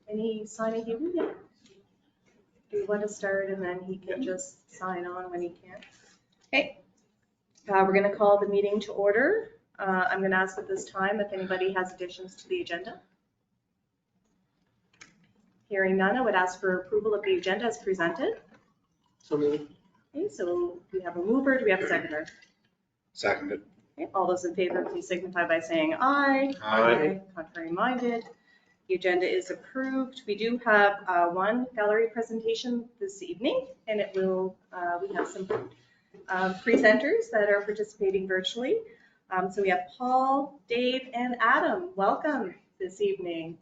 Any signing given yet? Do you want to start and then he can just sign on when he can? Okay. We're going to call the meeting to order. I'm going to ask at this time if anybody has additions to the agenda. Hearing none, I would ask for approval of the agenda as presented. So moved. Okay, so we have a mover. Do we have a seconder? Seconded. Okay, all those in favor, please signify by saying aye. Aye. Contrary minded. The agenda is approved. We do have one gallery presentation this evening, and it will, we have some presenters that are participating virtually. So we have Paul, Dave, and Adam. Welcome this evening.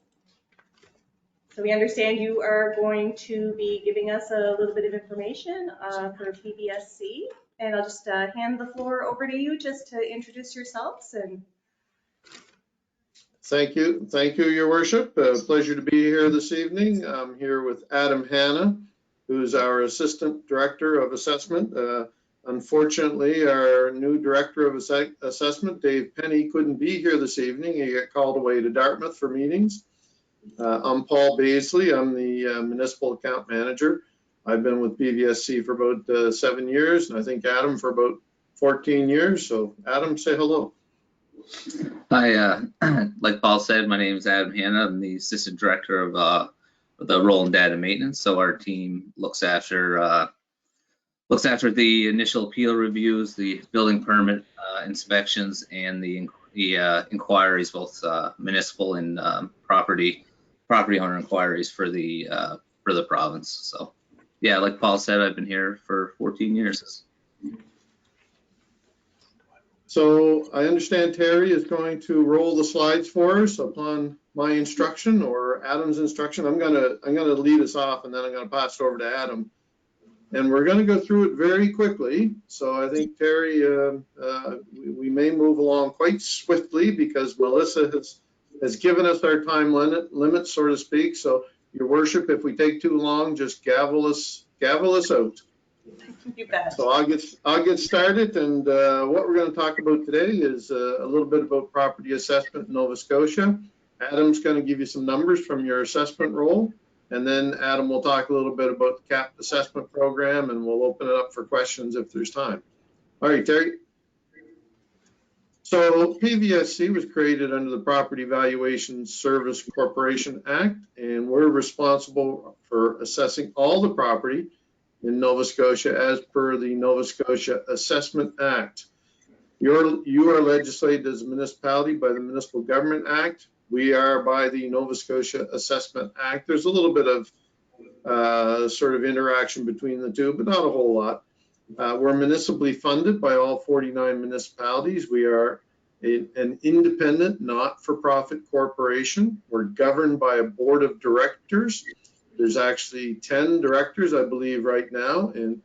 So we understand you are going to be giving us a little bit of information for PVSC, and I'll just hand the floor over to you just to introduce yourselves. And Thank you, Your Worship. Pleasure to be here this evening. I'm here with Adam Hanna, who's our Assistant Director of Assessment. Unfortunately, our new Director of Assessment, Dave Penny, couldn't be here this evening. He got called away to Dartmouth for meetings. I'm Paul Baisley. I'm the Municipal Account Manager. I've been with PVSC for about 7 years, and I think Adam for about 14 years. So Adam, say hello. Hi, like Paul said, my name is Adam Hanna. I'm the Assistant Director of the Role and Data Maintenance. So our team looks after the initial appeal reviews, the building permit inspections, and the inquiries, both municipal and property owner inquiries for the province. So yeah, like Paul said, I've been here for 14 years. So I understand Terry is going to roll the slides for us upon my instruction or Adam's instruction. I'm gonna lead us off, and then I'm gonna pass it over to Adam. And we're gonna go through it very quickly. So I think Terry, we may move along quite swiftly because Melissa has given us our time limit, so to speak. So Your Worship, if we take too long, just gavel us out. you bet. So I'll get started, and what we're going to talk about today is a little bit about property assessment in Nova Scotia. Adam's going to give you some numbers from your assessment role, and then Adam will talk a little bit about the CAP assessment program, and we'll open it up for questions if there's time. All right, Terry. So PVSC was created under the Property Valuation Service Corporation Act, and we're responsible for assessing all the property in Nova Scotia as per the Nova Scotia Assessment Act. You are legislated as a municipality by the Municipal Government Act. We are by the Nova Scotia Assessment Act. There's a little bit of sort of interaction between the two, but not a whole lot. We're municipally funded by all 49 municipalities. We are an independent, not-for-profit corporation. We're governed by a board of directors. There's actually 10 directors, I believe, right now. And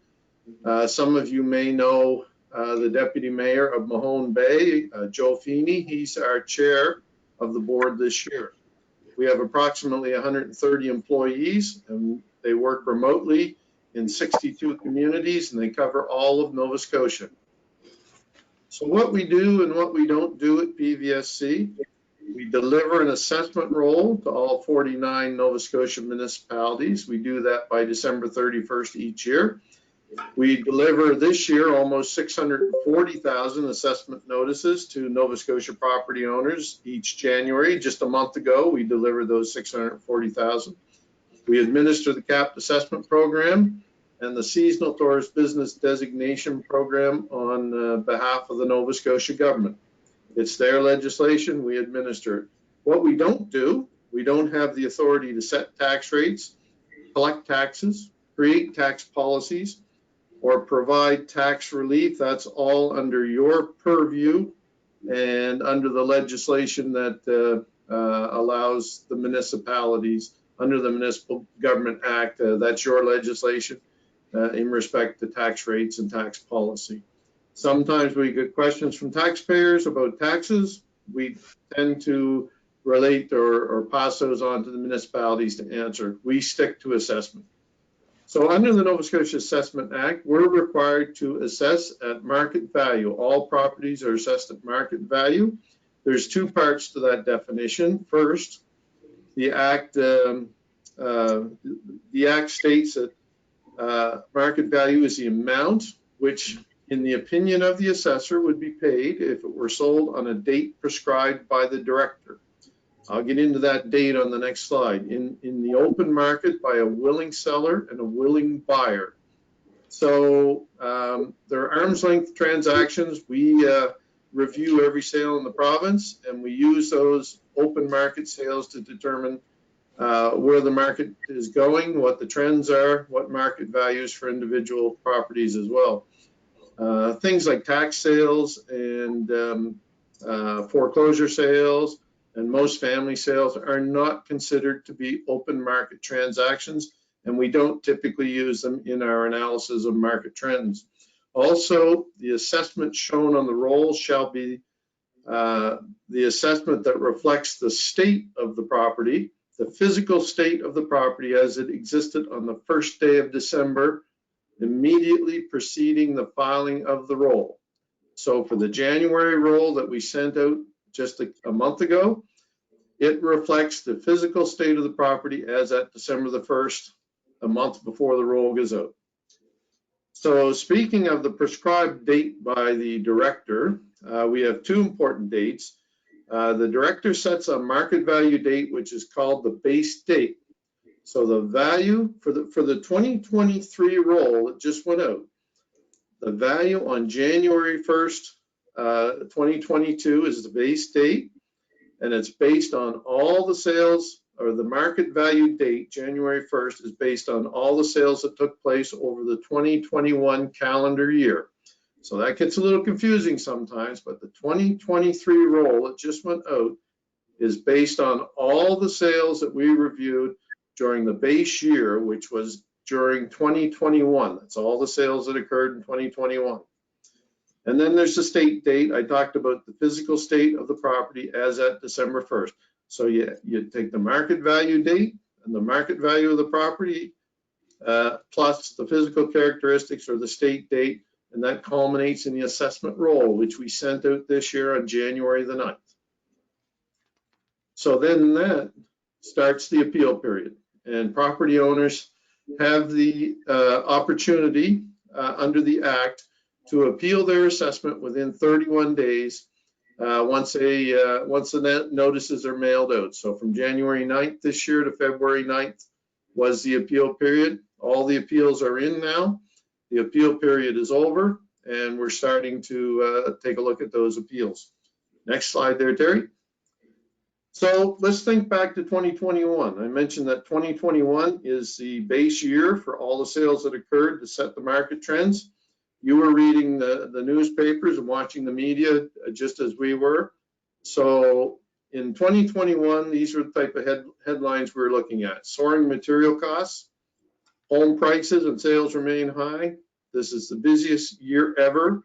some of you may know the Deputy Mayor of Mahone Bay, Joe Feeney. He's our chair of the board this year. We have approximately 130 employees, and they work remotely in 62 communities, and they cover all of Nova Scotia. So what we do and what we don't do at PVSC, we deliver an assessment role to all 49 Nova Scotia municipalities. We do that by December 31st each year. We deliver this year almost 640,000 assessment notices to Nova Scotia property owners each January. Just a month ago, we delivered those 640,000. We administer the CAP assessment program and the Seasonal Tourist Business Designation Program on behalf of the Nova Scotia government. It's their legislation, we administer it. What we don't do, we don't have the authority to set tax rates, collect taxes, create tax policies, or provide tax relief. That's all under your purview and under the legislation that allows the municipalities under the Municipal Government Act. That's your legislation in respect to tax rates and tax policy. Sometimes we get questions from taxpayers about taxes. We tend to relate or pass those on to the municipalities to answer. We stick to assessment. So under the Nova Scotia Assessment Act, we're required to assess at market value. All properties are assessed at market value. There's two parts to that definition. First, the Act the Act states that market value is the amount which, in the opinion of the assessor, would be paid if it were sold on a date prescribed by the director. I'll get into that date on the next slide. In the open market by a willing seller and a willing buyer. So they're arm's length transactions. We review every sale in the province, and we use those open market sales to determine where the market is going, what the trends are, what market values for individual properties as well. Things like tax sales and foreclosure sales and most family sales are not considered to be open market transactions, and we don't typically use them in our analysis of market trends. Also, the assessment shown on the roll shall be the assessment that reflects the state of the property, the physical state of the property as it existed on the first day of December, immediately preceding the filing of the roll. So for the January roll that we sent out just a month ago, it reflects the physical state of the property as at December the 1st, a month before the roll goes out. So speaking of the prescribed date by the director, we have two important dates. The director sets a market value date, which is called the base date. So the value for the 2023 roll that just went out, the value on January 1st, 2022 is the base date, and it's based on all the sales, or the market value date, January 1st, is based on all the sales that took place over the 2021 calendar year. So that gets a little confusing sometimes, but the 2023 roll that just went out is based on all the sales that we reviewed during the base year, which was during 2021. That's all the sales that occurred in 2021. And then there's the state date. I talked about the physical state of the property as at December 1st. So you take the market value date and the market value of the property plus the physical characteristics or the state date, and that culminates in the assessment roll, which we sent out this year on January the 9th. So then that starts the appeal period, and property owners have the opportunity under the Act to appeal their assessment within 31 days once the notices are mailed out. So from January 9th this year to February 9th was the appeal period. All the appeals are in now. The appeal period is over, and we're starting to take a look at those appeals. Next slide there, Terry. So let's think back to 2021. I mentioned that 2021 is the base year for all the sales that occurred to set the market trends. You were reading the newspapers and watching the media just as we were. So in 2021, these are the type of headlines we're looking at. Soaring material costs, home prices and sales remain high. This is the busiest year ever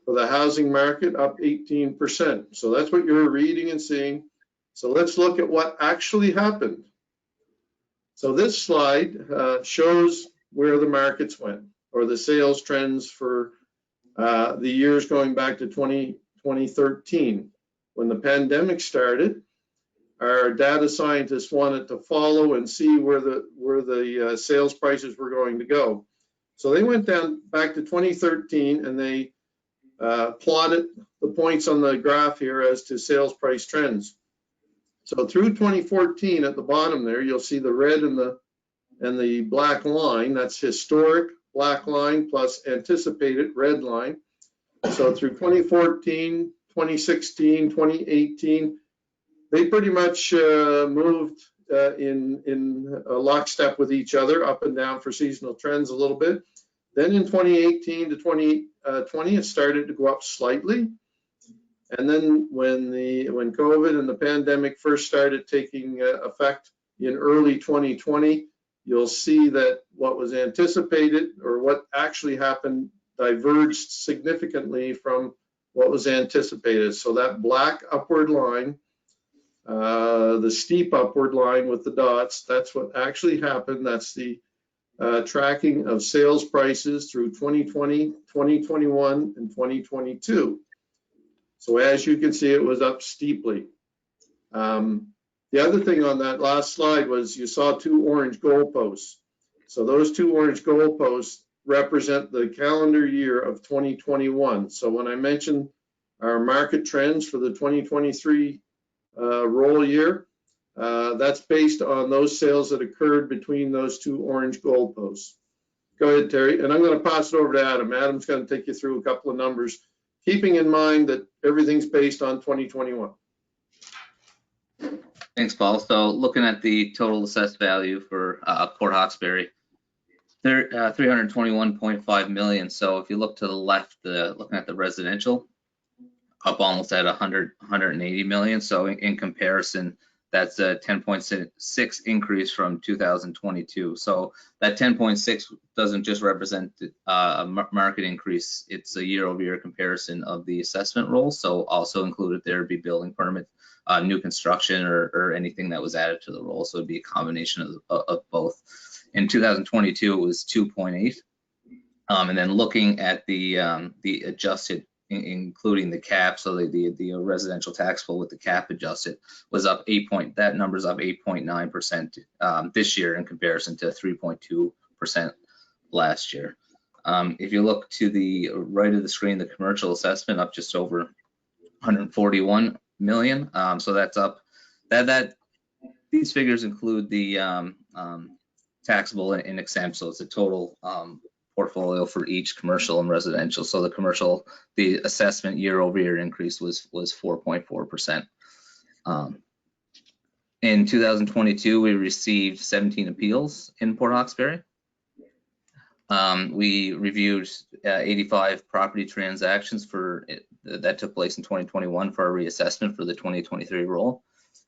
for the housing market, up 18%. So that's what you're reading and seeing. So let's look at what actually happened. So this slide shows where the markets went, or the sales trends for the years going back to 2013. When the pandemic started, our data scientists wanted to follow and see where the sales prices were going to go. So they went down back to 2013 and they plotted the points on the graph here as to sales price trends. So through 2014 at the bottom there, you'll see the red and the black line. That's historic black line plus anticipated red line. So through 2014, 2016, 2018, they pretty much moved in lockstep with each other, up and down for seasonal trends a little bit. Then in 2018 to 2020, it started to go up slightly. And then when COVID and the pandemic first started taking effect in early 2020, you'll see that what was anticipated or what actually happened diverged significantly from what was anticipated. So that black upward line, the steep upward line with the dots, that's what actually happened. That's the tracking of sales prices through 2020, 2021, and 2022. So as you can see, it was up steeply. The other thing on that last slide was you saw 2 orange goalposts. So those 2 orange goalposts represent the calendar year of 2021. So when I mentioned our market trends for the 2023 roll year, that's based on those sales that occurred between those 2 orange goalposts. Go ahead, Terry, and I'm going to pass it over to Adam. Adam's going to take you through a couple of numbers, keeping in mind that everything's based on 2021. Thanks, Paul. So looking at the total assessed value for Port Hawkesbury, they're 321.5 million. So if you look to the left, looking at the residential, up almost at 180 million. So in comparison, that's a 10.6 increase from 2022. So that 10.6 doesn't just represent a market increase. It's a year-over-year comparison of the assessment roll. So also included there would be building permit, new construction, or anything that was added to the roll. So it'd be a combination of both. In 2022, it was 2.8. And then looking at the adjusted, including the cap, so the residential taxable with the cap adjusted was up that number's up 8.9% this year in comparison to 3.2% last year. If you look to the right of the screen, the commercial assessment up just over 141 million. So that's up. These figures include the taxable and exempt, so it's a total portfolio for each commercial and residential. So the assessment year-over-year increase was 4.4%. In 2022, we received 17 appeals in Port Hawkesbury. We reviewed 85 property transactions that took place in 2021 for our reassessment for the 2023 roll.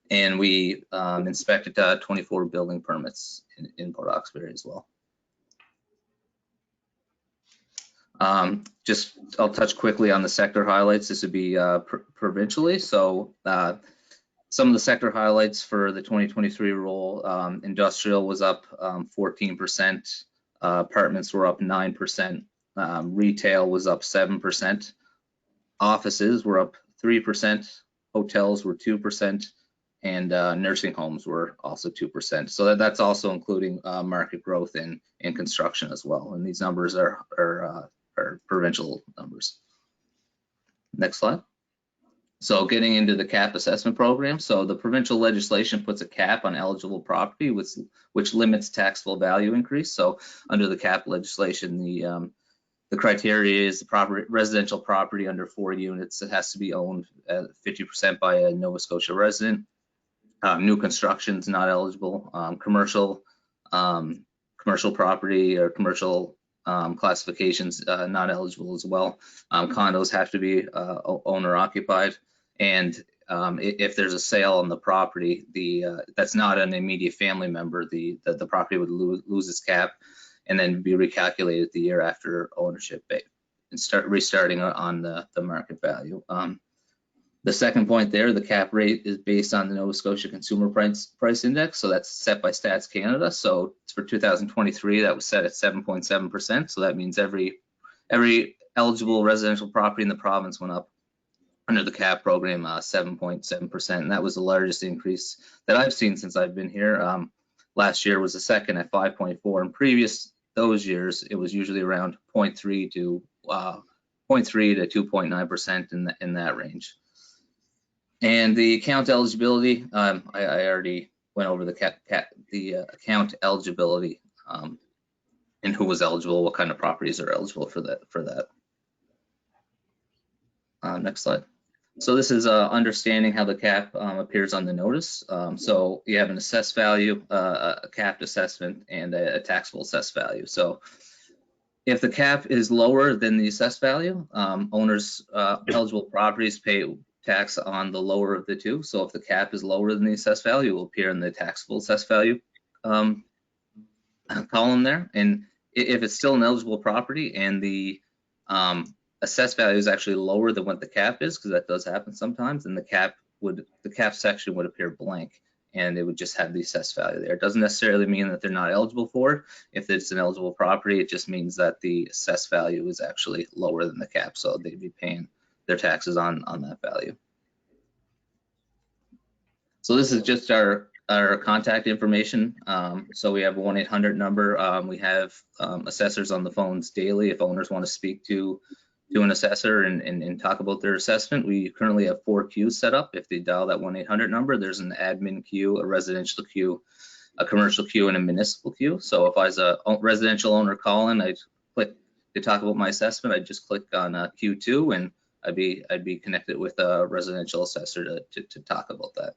And we inspected 24 building permits in Port Hawkesbury as well. I'll touch quickly on the sector highlights. This would be provincially. So some of the sector highlights for the 2023 roll, industrial was up 14%, apartments were up 9%, retail was up 7%, offices were up 3%, hotels were 2%, and nursing homes were also 2%. So that's also including market growth in construction as well. And these numbers are provincial numbers. Next slide. So getting into the cap assessment program. So the provincial legislation puts a cap on eligible property, which limits taxable value increase. So under the cap legislation, the criteria is the residential property under 4 units. It has to be owned 50% by a Nova Scotia resident. New construction's not eligible. Commercial property or commercial classifications not eligible as well. Condos have to be owner occupied, and if there's a sale on the property, that's not an immediate family member, the property would lose its cap and then be recalculated the year after ownership and start restarting on the market value. The second point there, the cap rate is based on the Nova Scotia Consumer Price Index, so that's set by Stats Canada. So for 2023, that was set at 7.7%. So that means every eligible residential property in the province went up under the cap program 7.7%, and that was the largest increase that I've seen since I've been here. Last year was the second at 5.4, and previous those years it was usually around 0.3 to 2.9% in that range. And the account eligibility, I already went over the account eligibility and who was eligible, what kind of properties are eligible for that. Next slide. So this is understanding how the cap appears on the notice. So you have an assessed value, a capped assessment, and a taxable assessed value. So if the cap is lower than the assessed value, owners eligible properties pay tax on the lower of the two. So if the cap is lower than the assessed value, it will appear in the taxable assessed value column there. And if it's still an eligible property and the assessed value is actually lower than what the cap is, because that does happen sometimes, then the cap section would appear blank and it would just have the assessed value there. It doesn't necessarily mean that they're not eligible for it. If it's an eligible property, it just means that the assessed value is actually lower than the cap, so they'd be paying their taxes on that value. So this is just our contact information. So we have a 1-800 number. We have assessors on the phones daily if owners want to speak to an assessor and talk about their assessment. We currently have 4 queues set up. If they dial that 1-800 number, there's an admin queue, a residential queue, a commercial queue, and a municipal queue. So if I was a residential owner calling, I'd click to talk about my assessment. I'd just click on Q2 and I'd be connected with a residential assessor to talk about that.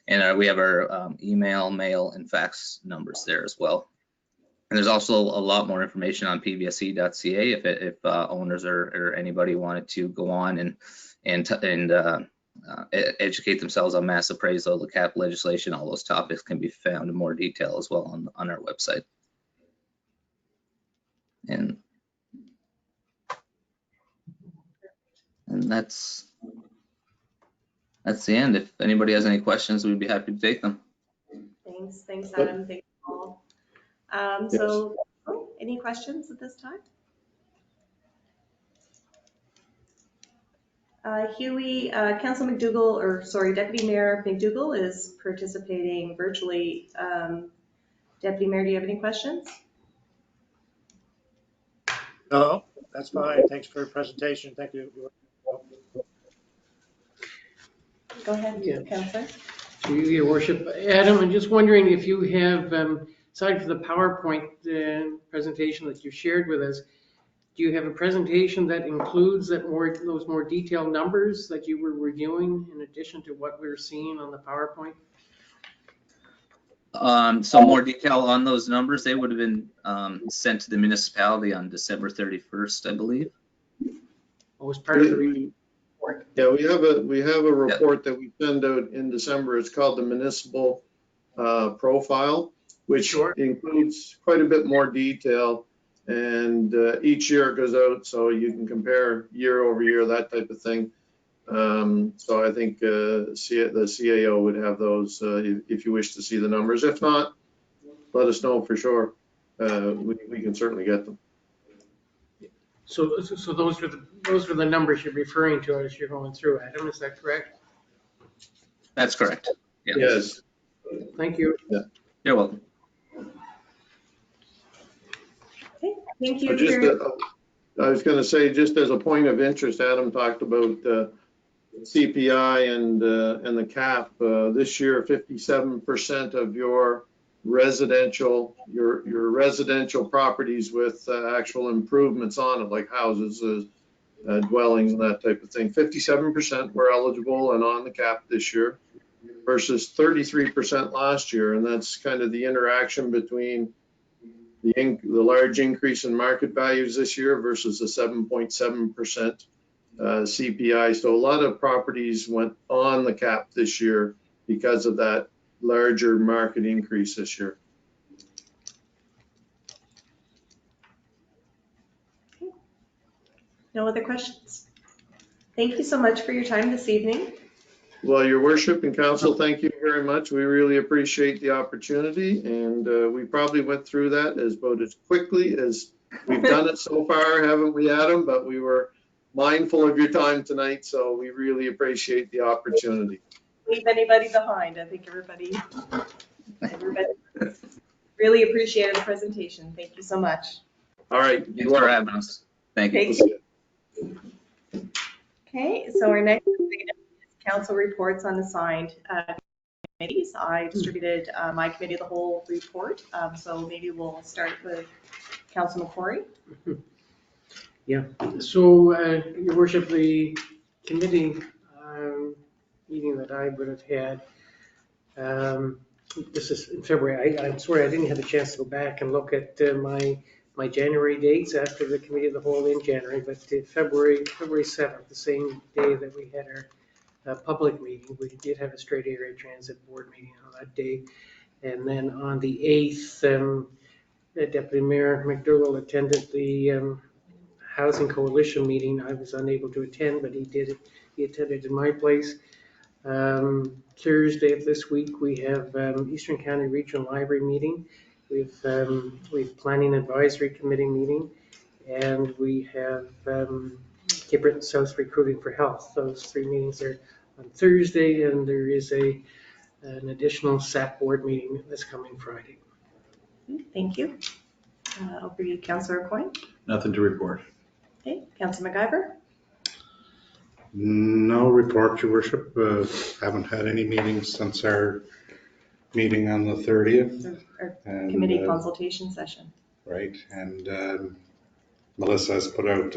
And we have our email, mail, and fax numbers there as well. And there's also a lot more information on pvse.ca if owners or anybody wanted to go on and educate themselves on mass appraisal, the cap legislation. All those topics can be found in more detail as well on our website. And that's the end. If anybody has any questions, we'd be happy to take them. Thanks, Adam. Thanks, Paul. So, any questions at this time? Huey, Council McDougall, or sorry, Deputy Mayor McDougall is participating virtually. Deputy Mayor, do you have any questions? No, that's fine. Thanks for your presentation. Thank you. Go ahead, Yeah. Councillor. To you, Your Worship. Adam, I'm just wondering if you have, aside from the PowerPoint presentation that you shared with us, do you have a presentation that includes those more detailed numbers that you were reviewing in addition to what we're seeing on the PowerPoint? So more detail on those numbers, they would have been sent to the municipality on December 31st, I believe. What was part of the report? Yeah, we have a report that we send out in December. It's called the Municipal Profile, which includes quite a bit more detail. And each year it goes out, so you can compare year over year, that type of thing. So I think the CAO would have those if you wish to see the numbers. If not, let us know for sure. We can certainly get them. So those are the numbers you're referring to as you're going through, Adam, is that correct? That's correct. Yeah. Yes. Thank you. You're welcome. Okay, thank you. I was going to say, just as a point of interest, Adam talked about CPI and the cap. This year, 57% of your residential properties with actual improvements on it, like houses, dwellings, and that type of thing. 57% were eligible and on the cap this year versus 33% last year. And that's kind of the interaction between the large increase in market values this year versus the 7.7% CPI. So a lot of properties went on the cap this year because of that larger market increase this year. No other questions? Thank you so much for your time this evening. Well, Your Worship and Council, thank you very much. We really appreciate the opportunity, and we probably went through that about as quickly as we've done it so far, haven't we, Adam? But we were mindful of your time tonight, so we really appreciate the opportunity. Leave anybody behind. I think everybody really appreciated the presentation. Thank you so much. All right. Thanks for having us. Thank you. Okay, so our next item is council reports on assigned committees. I distributed my committee of the whole report, so maybe we'll start with Council McCrory. Yeah, so Your Worship, the committee meeting that I would have had, this is in February. I'm sorry I didn't have a chance to go back and look at my January dates after the committee of the whole in January, but February 7th, the same day that we had our public meeting, we did have a straight area transit board meeting on that day. And then on the 8th, Deputy Mayor McDougall attended the Housing Coalition meeting. I was unable to attend, but he attended in my place. Thursday of this week, we have Eastern County Regional Library meeting. We've Planning Advisory Committee meeting, and we have Cape Breton South Recruiting for Health. Those three meetings are on Thursday, and there is a an additional SAC board meeting this coming Friday. Thank you. Over to you, Councillor Coyne. Nothing to report. Okay, Councillor MacGyver. No report, Your Worship. Haven't had any meetings since our meeting on the 30th. Our And, committee consultation session. Right, and Melissa has put out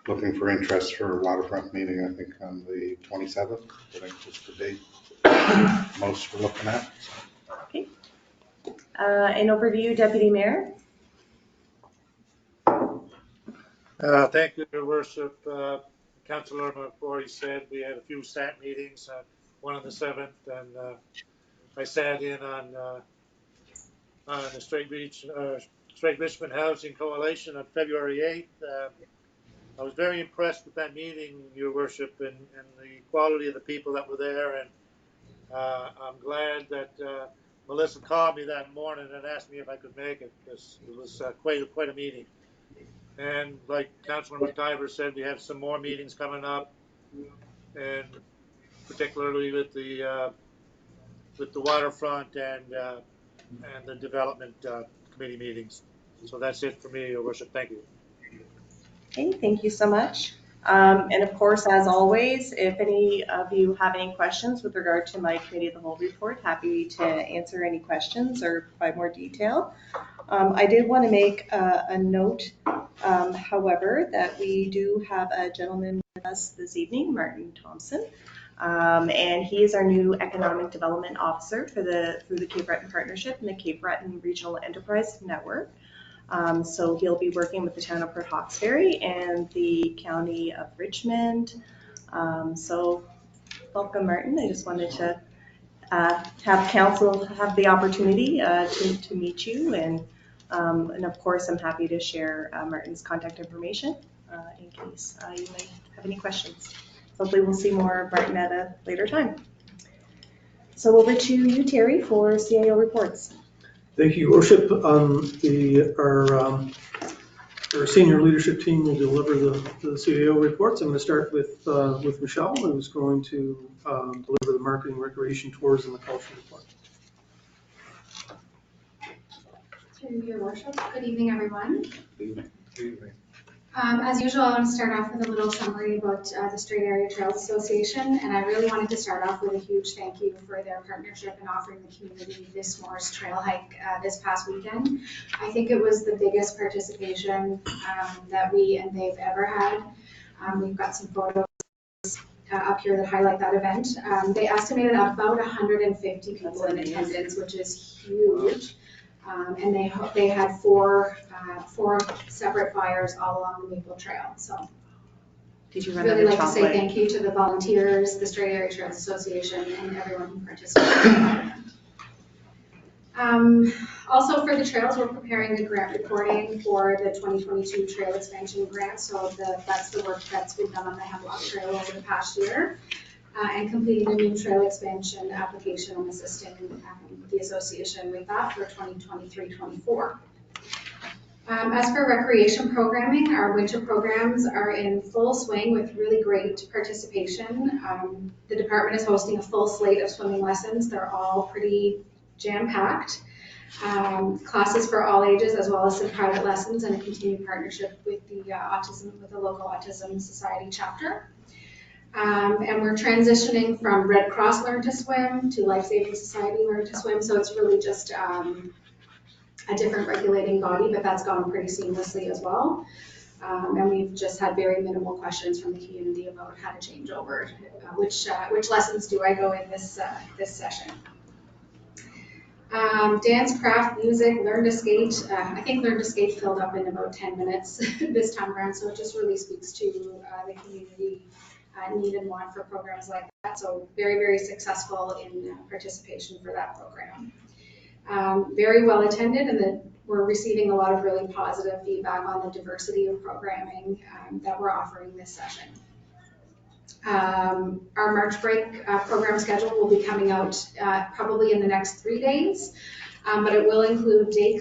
looking for interest for a waterfront meeting, I think on the 27th. I think was the date most we're looking at. Okay. And over to you, Deputy Mayor. Thank you, Your Worship. Councillor McCrory said we had a few SAT meetings, one on the 7th, and I sat in on the Straight Richmond Housing Coalition on February 8th. I was very impressed with that meeting, Your Worship, and the quality of the people that were there, and I'm glad that Melissa called me that morning and asked me if I could make it, because it was quite a meeting. And like Councilor MacGyver said, we have some more meetings coming up, and particularly with the waterfront and the development committee meetings. So that's it for me, Your Worship. Thank you. Okay, thank you so much. And of course, as always, if any of you have any questions with regard to my Committee of the Whole report, happy to answer any questions or provide more detail. I did want to make a note, however, that we do have a gentleman with us this evening, Martin Thompson, and he is our new Economic Development Officer through the Cape Breton Partnership and the Cape Breton Regional Enterprise Network. So he'll be working with the town of Port Hawkesbury and the county of Richmond. So welcome, Martin. I just wanted to have council have the opportunity to meet you, and of course I'm happy to share Martin's contact information in case you might have any questions. Hopefully we'll see more of Martin at a later time. So over to you, Terry, for CIO reports. Thank you, Your Worship. Our senior leadership team will deliver the CAO reports. I'm going to start with Michelle, who's going to deliver the marketing, recreation, tourism, and culture report. Through Your Worship. Good evening, everyone. Good evening. As usual, I want to start off with a little summary about the Strait Area Trails Association, and I really wanted to start off with a huge thank you for their partnership in offering the community this Morris Trail hike this past weekend. I think it was the biggest participation that we and they've ever had. We've got some photos up here that highlight that event. They estimated about 150 people in attendance, which is huge. And they had four separate fires all along the Maple Trail. So Did you run really like to say chocolate? thank you to the volunteers, the Strait Area Trails Association, and everyone who participated in that event. Also for the trails, we're preparing the grant reporting for the 2022 Trail Expansion Grant. So that's the work that's been done on the Hemlock Trail over the past year. And completing a new trail expansion application and assisting the association with that for 2023-24. As for recreation programming, our winter programs are in full swing with really great participation. The department is hosting a full slate of swimming lessons. They're all pretty jam-packed. Classes for all ages, as well as some private lessons and a continued partnership with the local Autism Society chapter. And we're transitioning from Red Cross Learn to Swim to Life Saving Society Learn to Swim. So it's really just a different regulating body, but that's gone pretty seamlessly as well. And we've just had very minimal questions from the community about how to change over, which lessons do I go in this session. Dance, craft, music, learn to skate. I think learn to skate filled up in about 10 minutes this time around. So it just really speaks to the community need and want for programs like that. So very, very successful in participation for that program. Very well attended, and we're receiving a lot of really positive feedback on the diversity of programming that we're offering this session. Our March break program schedule will be coming out probably in the next 3 days, but it will include day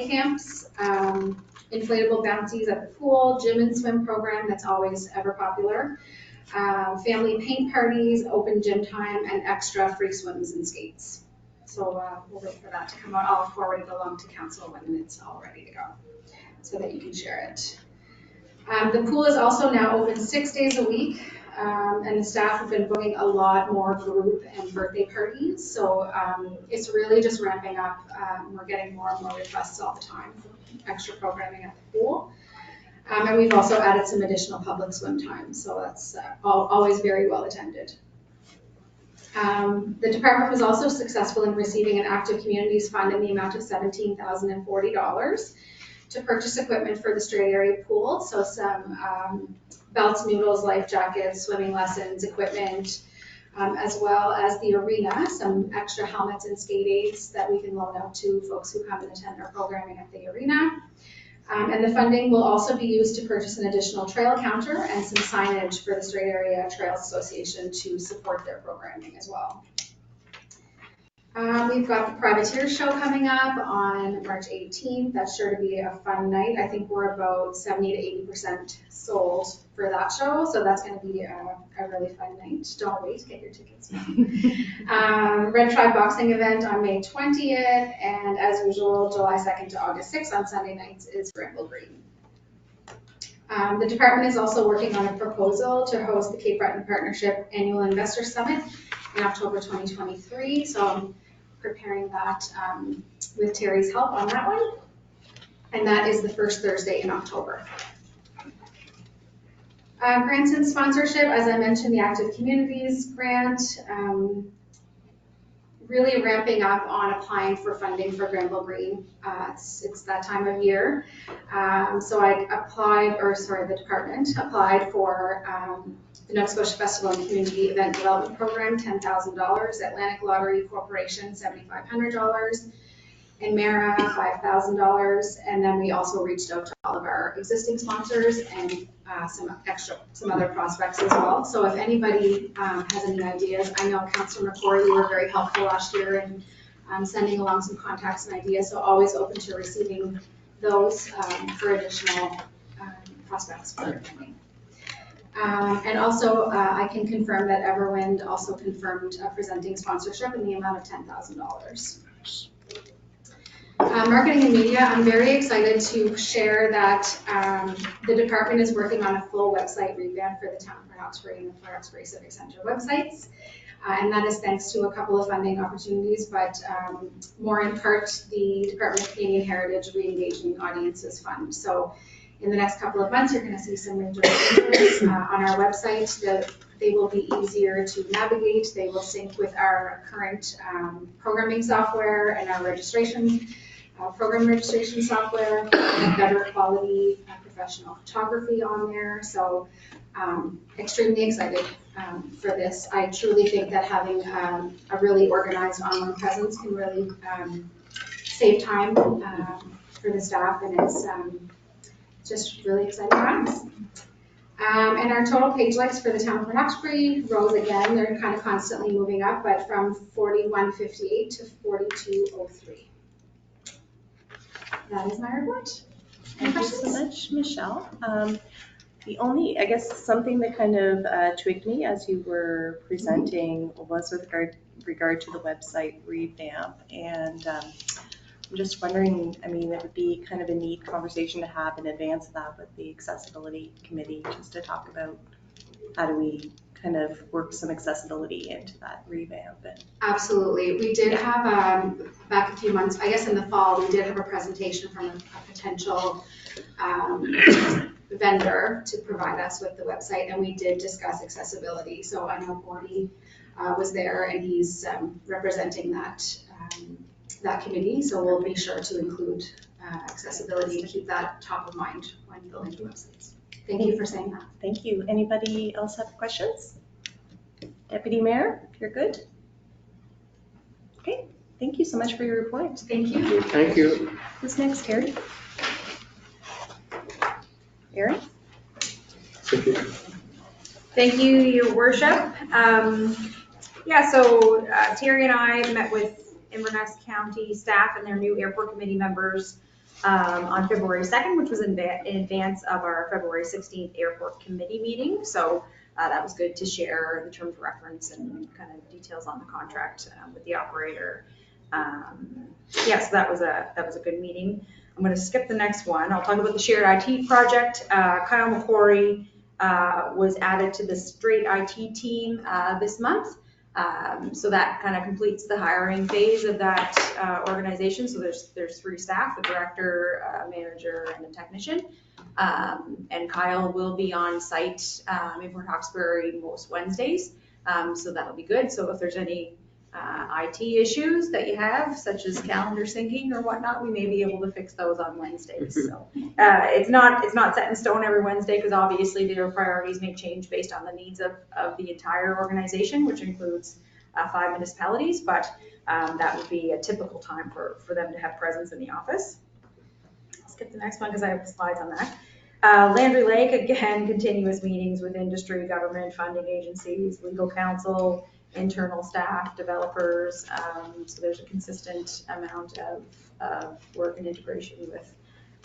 camps, inflatable bouncies at the pool, gym and swim program that's always ever popular. family paint parties, open gym time, and extra free swims and skates. So we'll wait for that to come out. I'll forward it along to council when it's all ready to go so that you can share it. The pool is also now open 6 days a week, and the staff have been booking a lot more group and birthday parties. So it's really just ramping up. We're getting more and more requests all the time for extra programming at the pool. And we've also added some additional public swim time, so that's always very well attended. The department was also successful in receiving an Active Communities Fund in the amount of $17,040 to purchase equipment for the Strait Area Pool, so some belts, noodles, life jackets, swimming lessons, equipment, as well as the arena, some extra helmets and skate aids that we can loan out to folks who come and attend our programming at the arena. And the funding will also be used to purchase an additional trail counter and some signage for the Strait Area Trails Association to support their programming as well. We've got the Privateers show coming up on March 18th. That's sure to be a fun night. I think we're about 70 to 80% sold for that show, so that's going to be a really fun night. Don't wait, get your tickets now. Red Tribe Boxing event on May 20th, and as usual, July 2nd to August 6th on Sunday nights is Granville Green. The department is also working on a proposal to host the Cape Breton Partnership Annual Investor Summit in October 2023, so I'm preparing that with Terry's help on that one. And that is the first Thursday in October. Grants and sponsorship, as I mentioned, the Active Communities grant, really ramping up on applying for funding for Granville Green. It's that time of year. So the department applied for the Nova Scotia Festival and Community Event Development Program, $10,000, Atlantic Lottery Corporation, $7,500, and Mara, $5,000. And then we also reached out to all of our existing sponsors and some other prospects as well. So if anybody has any ideas, I know Councillor McCory, you were very helpful last year in sending along some contacts and ideas. So always open to receiving those for additional prospects for funding. And also, I can confirm that Everwind also confirmed presenting sponsorship in the amount of $10,000. Marketing and media, I'm very excited to share that the department is working on a full website revamp for the Town of Port Hawkesbury and the Port Hawkesbury Civic Center websites. And that is thanks to a couple of funding opportunities, but more in part, the Department of Canadian Heritage Re-Engaging Audiences Fund. So in the next couple of months, you're going to see some major changes on our website. They will be easier to navigate. They will sync with our current programming software and our program registration software, and better quality professional photography on there. So extremely excited for this. I truly think that having a really organized online presence can really save time for the staff, and it's just really exciting times. And our total page likes for the Town of Port Hawkesbury rose again. They're kind of constantly moving up, but from 4158 to 4203. That is my report. Thank you so much, Michelle. The only, I guess, something that kind of tweaked me as you were presenting was with regard to the website revamp. And I'm just wondering, I mean, it would be kind of a neat conversation to have in advance of that with the accessibility committee, just to talk about how do we kind of work some accessibility into that revamp. Absolutely. We did have, back a few months, I guess in the fall, we did have a presentation from a potential vendor to provide us with the website, and we did discuss accessibility. So I know Gordy was there, and he's representing that committee, so we'll be sure to include accessibility and keep that top of mind when building the websites. Thank you for saying that. Thank you. Anybody else have questions? Deputy Mayor, if you're good. Okay, thank you so much for your report. Thank you. Thank you. Who's next, Carrie? Erin? Thank you, Your Worship. So Terry and I met with Inverness County staff and their new airport committee members on February 2nd, which was in advance of our February 16th airport committee meeting. So That was good to share the terms of reference and kind of details on the contract with the operator. Yes, that was a good meeting. I'm going to skip the next one. I'll talk about the shared IT project. Kyle McCory was added to the straight IT team this month. So that kind of completes the hiring phase of that organization. So there's 3 staff, the director, manager, and a technician. And Kyle will be on site in Port Hawkesbury most Wednesdays. So that'll be good. So if there's any IT issues that you have, such as calendar syncing or whatnot, we may be able to fix those on Wednesdays. So it's not set in stone every Wednesday, because obviously their priorities may change based on the needs of the entire organization, which includes 5 municipalities, but that would be a typical time for them to have presence in the office. I'll skip the next one because I have the slides on that. Landry Lake, again, continuous meetings with industry, government, funding agencies, legal counsel, internal staff, developers. So there's a consistent amount of work and integration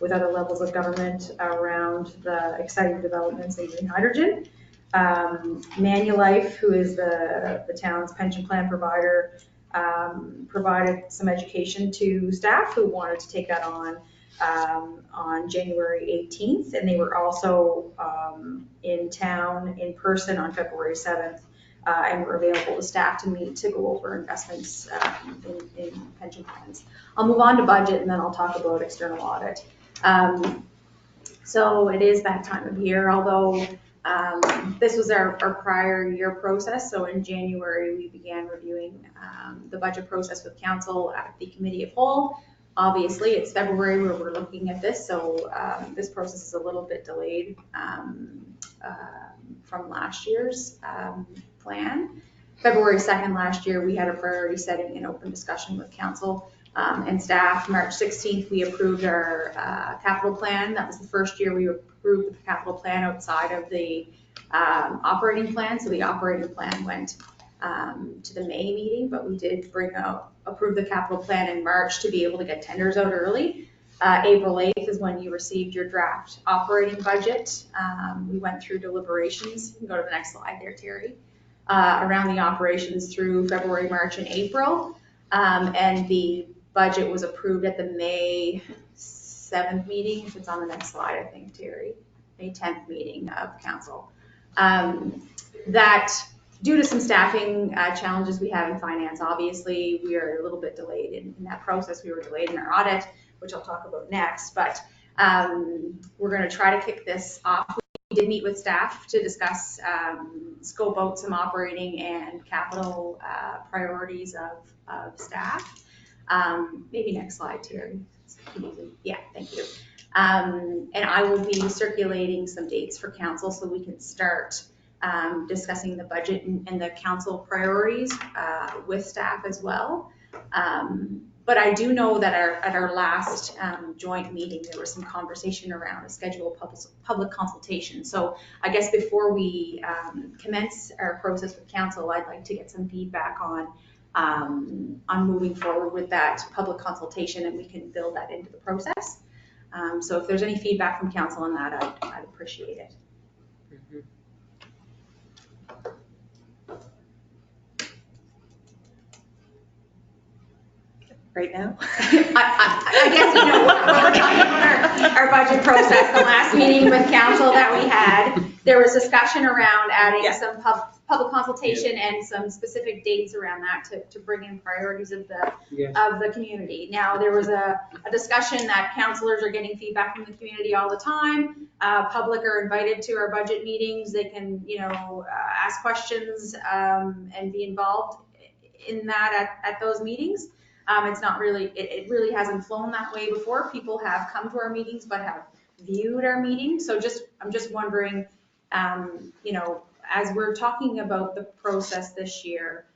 with other levels of government around the exciting developments in green hydrogen. Manulife, who is the town's pension plan provider, provided some education to staff who wanted to take that on January 18th, and they were also in town in person on February 7th, and were available to staff to meet to go over investments in pension plans. I'll move on to budget, and then I'll talk about external audit. So it is that time of year, although this was our prior year process. So in January, we began reviewing the budget process with council at the committee of whole. Obviously, it's February where we're looking at this, so this process is a little bit delayed from last year's plan. February 2nd last year, we had a priority setting and open discussion with council and staff. March 16th, we approved our capital plan. That was the first year we approved the capital plan outside of the operating plan. So the operating plan went to the May meeting, but we did approve the capital plan in March to be able to get tenders out early. April 8th is when you received your draft operating budget. We went through deliberations. You can go to the next slide there, Terry. Around the operations through February, March, and April. And the budget was approved at the May 7th meeting, if it's on the next slide, I think, Terry. May 10th meeting of council. That, due to some staffing challenges we have in finance, obviously, we are a little bit delayed in that process. We were delayed in our audit, which I'll talk about next, but we're going to try to kick this off. We did meet with staff to discuss, scope out some operating and capital priorities of staff. Maybe next slide, Terry. Yeah, thank you. And I will be circulating some dates for council so we can start discussing the budget and the council priorities with staff as well. But I do know that at our last joint meeting, there was some conversation around a schedule of public consultation. So I guess before we commence our process with council, I'd like to get some feedback on moving forward with that public consultation, and we can build that into the process. So if there's any feedback from council on that, I'd appreciate it. Mm-hmm. Right now? I guess, you know, we're talking about our budget process. The last meeting with council that we had, there was discussion around adding some public consultation and some specific dates around that to bring in priorities of the community. Now, there was a discussion that councilors are getting feedback from the community all the time. Public are invited to our budget meetings. They can, you know, ask questions and be involved in that at those meetings. It's not really, it really hasn't flown that way before. People have come to our meetings, but have viewed our meetings. So I'm just wondering, you know, as we're talking about the process this year,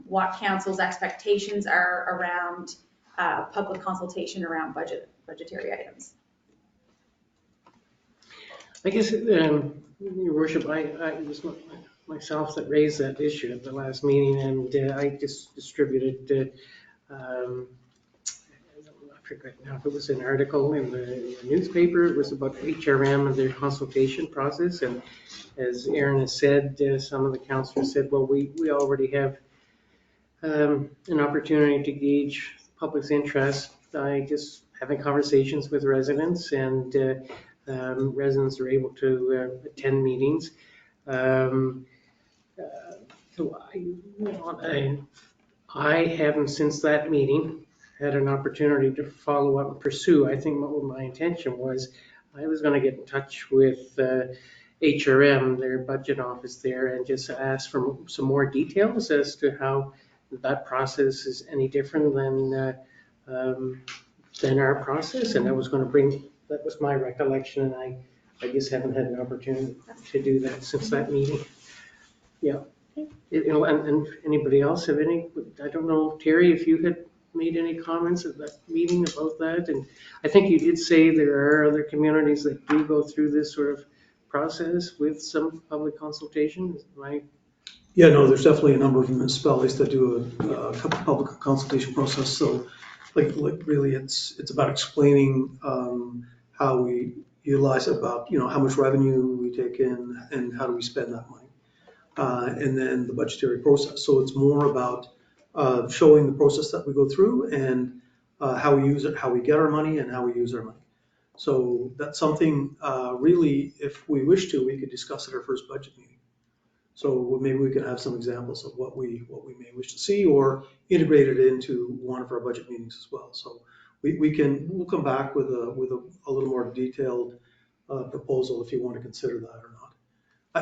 what council's expectations are around public consultation around budgetary items. I guess, Your Worship, it was myself that raised that issue at the last meeting, and I just distributed forget now if it was an article in the newspaper, it was about HRM and their consultation process. And as Aaron has said, some of the councillors said, well, we already have an opportunity to gauge public's interest by just having conversations with residents, and residents are able to attend meetings. So I haven't, since that meeting, had an opportunity to follow up and pursue. I think what my intention was, I was going to get in touch with HRM, their budget office there, and just ask for some more details as to how that process is any different than our process. And I was going to bring, that was my recollection, and I just haven't had an opportunity to do that since that meeting. Yeah. You know, and anybody else have any, I don't know, Terry, if you had made any comments at that meeting about that. And I think you did say there are other communities that do go through this sort of process with some public consultation, right? Yeah, no, there's definitely a number of municipalities that do a public consultation process. So like really it's about explaining how we utilize it, about, you know, how much revenue we take in and how do we spend that money. And then the budgetary process. So it's more about showing the process that we go through and how we use it, how we get our money, and how we use our money. So that's something really, if we wish to, we could discuss at our first budget meeting. So maybe we can have some examples of what we may wish to see, or integrate it into one of our budget meetings as well. So we'll come back with a little more detailed proposal if you want to consider that or not.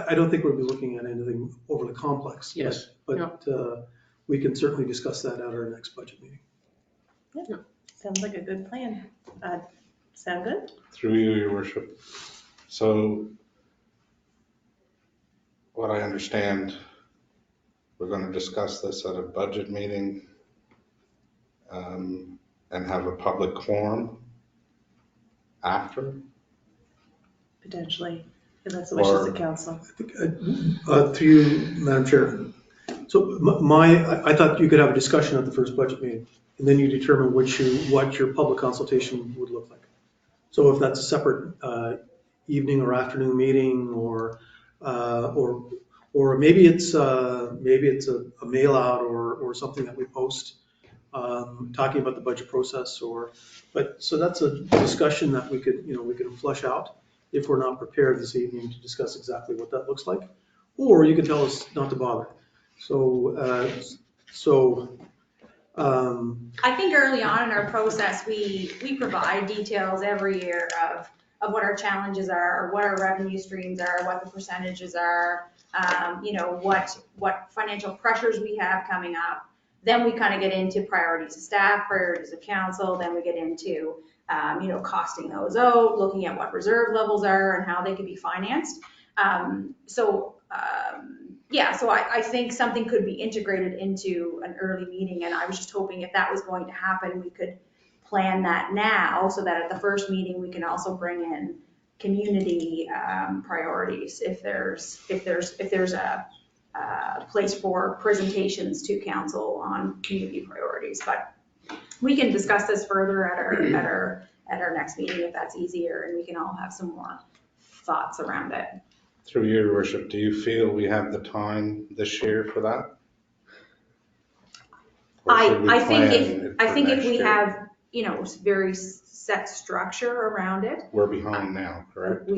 I don't think we'll be looking at anything overly complex. Yes. But we can certainly discuss that at our next budget meeting. Yeah. Sounds like a good plan. Sound good? Through you, your worship. So what I understand, we're going to discuss this at a budget meeting and have a public forum after? Potentially, if that's the wishes of council. Through you, Madam Chair. So I thought you could have a discussion at the first budget meeting, and then you determine what your public consultation would look like. So if that's a separate evening or afternoon meeting, or maybe it's a mail out or something that we post talking about the budget process, so that's a discussion that we could flush out if we're not prepared this evening to discuss exactly what that looks like, or you can tell us not to bother. I think early on in our process, we provide details every year of what our challenges are, or what our revenue streams are, what the percentages are, what financial pressures we have coming up. Then we kind of get into priorities of staff, priorities of council, then we get into costing those out, looking at what reserve levels are and how they can be financed. So I think something could be integrated into an early meeting, and I was just hoping if that was going to happen, we could plan that now, so that at the first meeting, we can also bring in community priorities if there's a place for presentations to council on community priorities. But we can discuss this further at our next meeting if that's easier, and we can all have some more thoughts around it. Through your worship, do you feel we have the time this year for that? I think if we have very set structure around it. We're behind now, correct?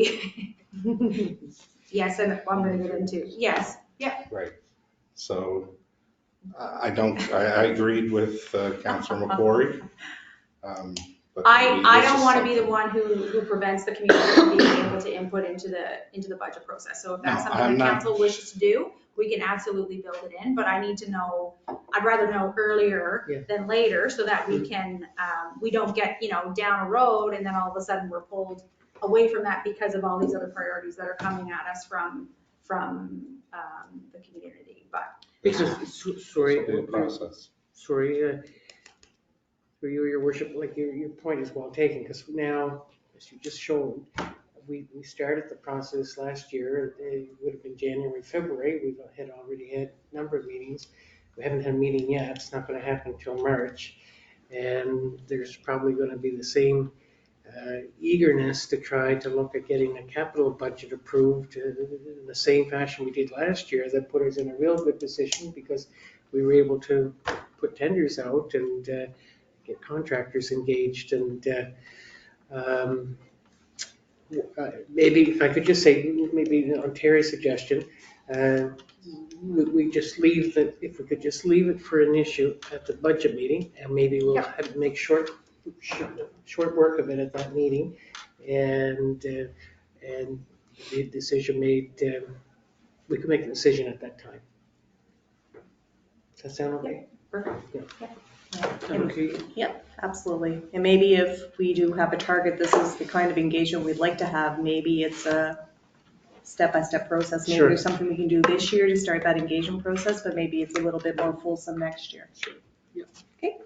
Yes, and I'm going to get into yes. Yeah. Right. So I agreed with Councillor McCrory. But I don't want to be the one who prevents the community from being able to input into the budget process. So if that's something the council wishes to do, we can absolutely build it in. But I need to know. I'd rather know earlier than later, so that we can we don't get down a road and then all of a sudden we're pulled away from that because of all these other priorities that are coming at us from the community. But sorry, process. For you, your worship, like your point is well taken, because now, as you just showed, we started the process last year. It would have been January, February. We had already had a number of meetings. We haven't had a meeting yet. It's not going to happen until March. And there's probably going to be the same eagerness to try to look at getting a capital budget approved in the same fashion we did last year. That put us in a real good position because we were able to put tenders out and get contractors engaged. And maybe if I could just say, maybe on Terry's suggestion, we just leave that, if we could just leave it for an issue at the budget meeting, and maybe we'll have to make short work of it at that meeting, and the decision made, we can make a decision at that time. Does that sound okay? Perfect. Okay. Yep, absolutely. And maybe if we do have a target, this is the kind of engagement we'd like to have, maybe it's a step-by-step process. Maybe Sure. there's something we can do this year to start that engagement process, but maybe it's a little bit more fulsome next year. Sure. Yeah. Okay.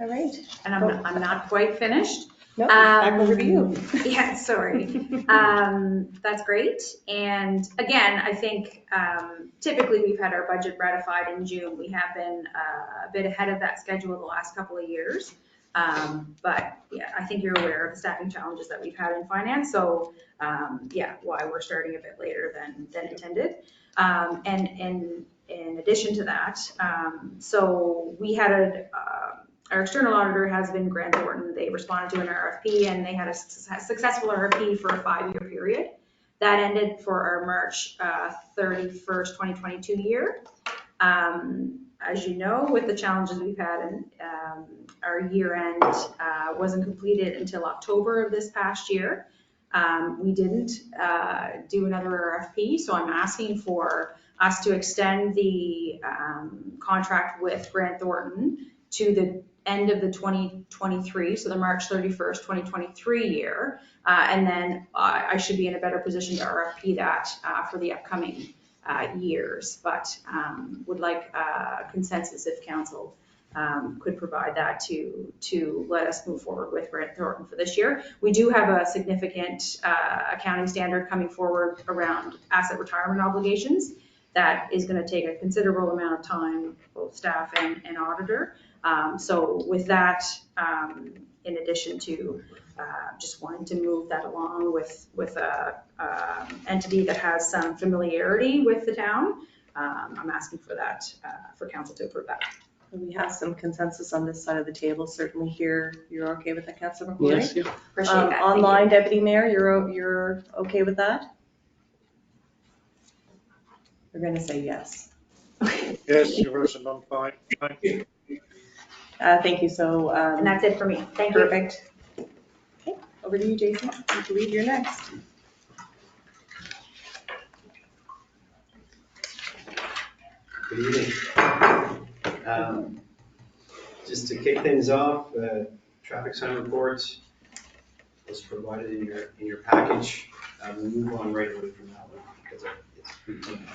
All right. And I'm not quite finished. No, back over to you. Yeah, sorry. That's great. And again, I think typically we've had our budget ratified in June. We have been a bit ahead of that schedule the last couple of years. But yeah, I think you're aware of the staffing challenges that we've had in finance. So yeah, why we're starting a bit later than intended. And in addition to that, so we had our external auditor has been Grant Thornton. They responded to an RFP and they had a successful RFP for a 5-year period. That ended for our March 31st, 2022 year. As you know, with the challenges we've had, and our year end wasn't completed until October of this past year. We didn't do another RFP, so I'm asking for us to extend the contract with Grant Thornton to the end of the 2023, so the March 31st, 2023 year. And then I should be in a better position to RFP that for the upcoming years, but would like consensus if council could provide that to let us move forward with Grant Thornton for this year. We do have a significant accounting standard coming forward around asset retirement obligations. That is going to take a considerable amount of time, both staff and auditor. So with that, in addition to just wanting to move that along with a entity that has some familiarity with the town, I'm asking for that, for council to approve that. We have some consensus on this side of the table. Certainly here, you're okay with that, Councillor McCoy? Yes, yeah. Appreciate that. Thank you. Online, Deputy Mayor, you're okay with that? You're going to say yes. Yes, Your Worship, I'm fine. Thank you. Thank you. So, And that's it for me. Thank you. perfect. Okay, over to you, Jason. I believe you're next. Good evening. Just to kick things off, traffic sign report was provided in your package. We'll move on right away from that one because it's routine.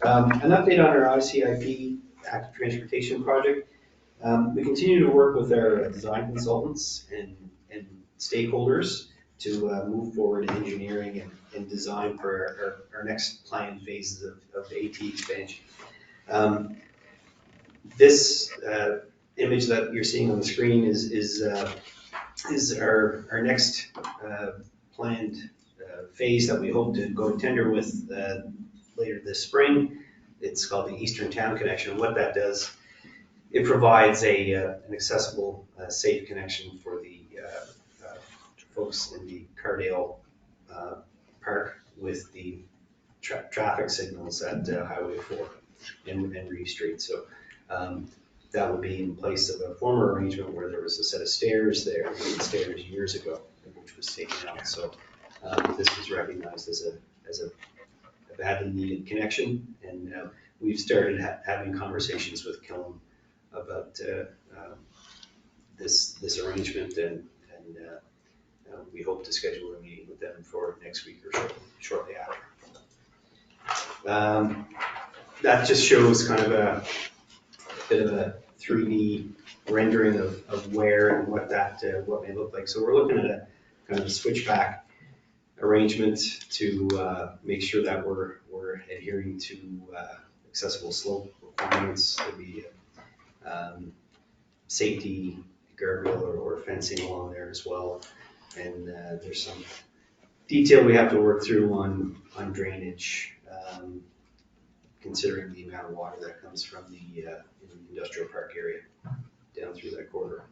An update on our ICIP active transportation project. We continue to work with our design consultants and stakeholders to move forward engineering and design for our next planned phases of the AT expansion. This image that you're seeing on the screen is our next planned phase that we hope to go tender with later this spring. It's called the Eastern Town Connection. What that does, it provides an accessible, safe connection for the folks in the Cardale Park with the traffic signals at Highway 4 and Reeve Street. So that would be in place of a former arrangement where there was a set of stairs there, stairs years ago, which was taken out. So this was recognized as a badly needed connection, and we've started having conversations with Killam about this arrangement, and we hope to schedule a meeting with them for next week or shortly after. That just shows kind of a bit of a 3D rendering of where and what that what may look like. So we're looking at a kind of a switchback arrangement to make sure that we're adhering to accessible slope requirements. There'll be safety guardrail or fencing along there as well. And there's some detail we have to work through on drainage, considering the amount of water that comes from the industrial park area down through that corridor.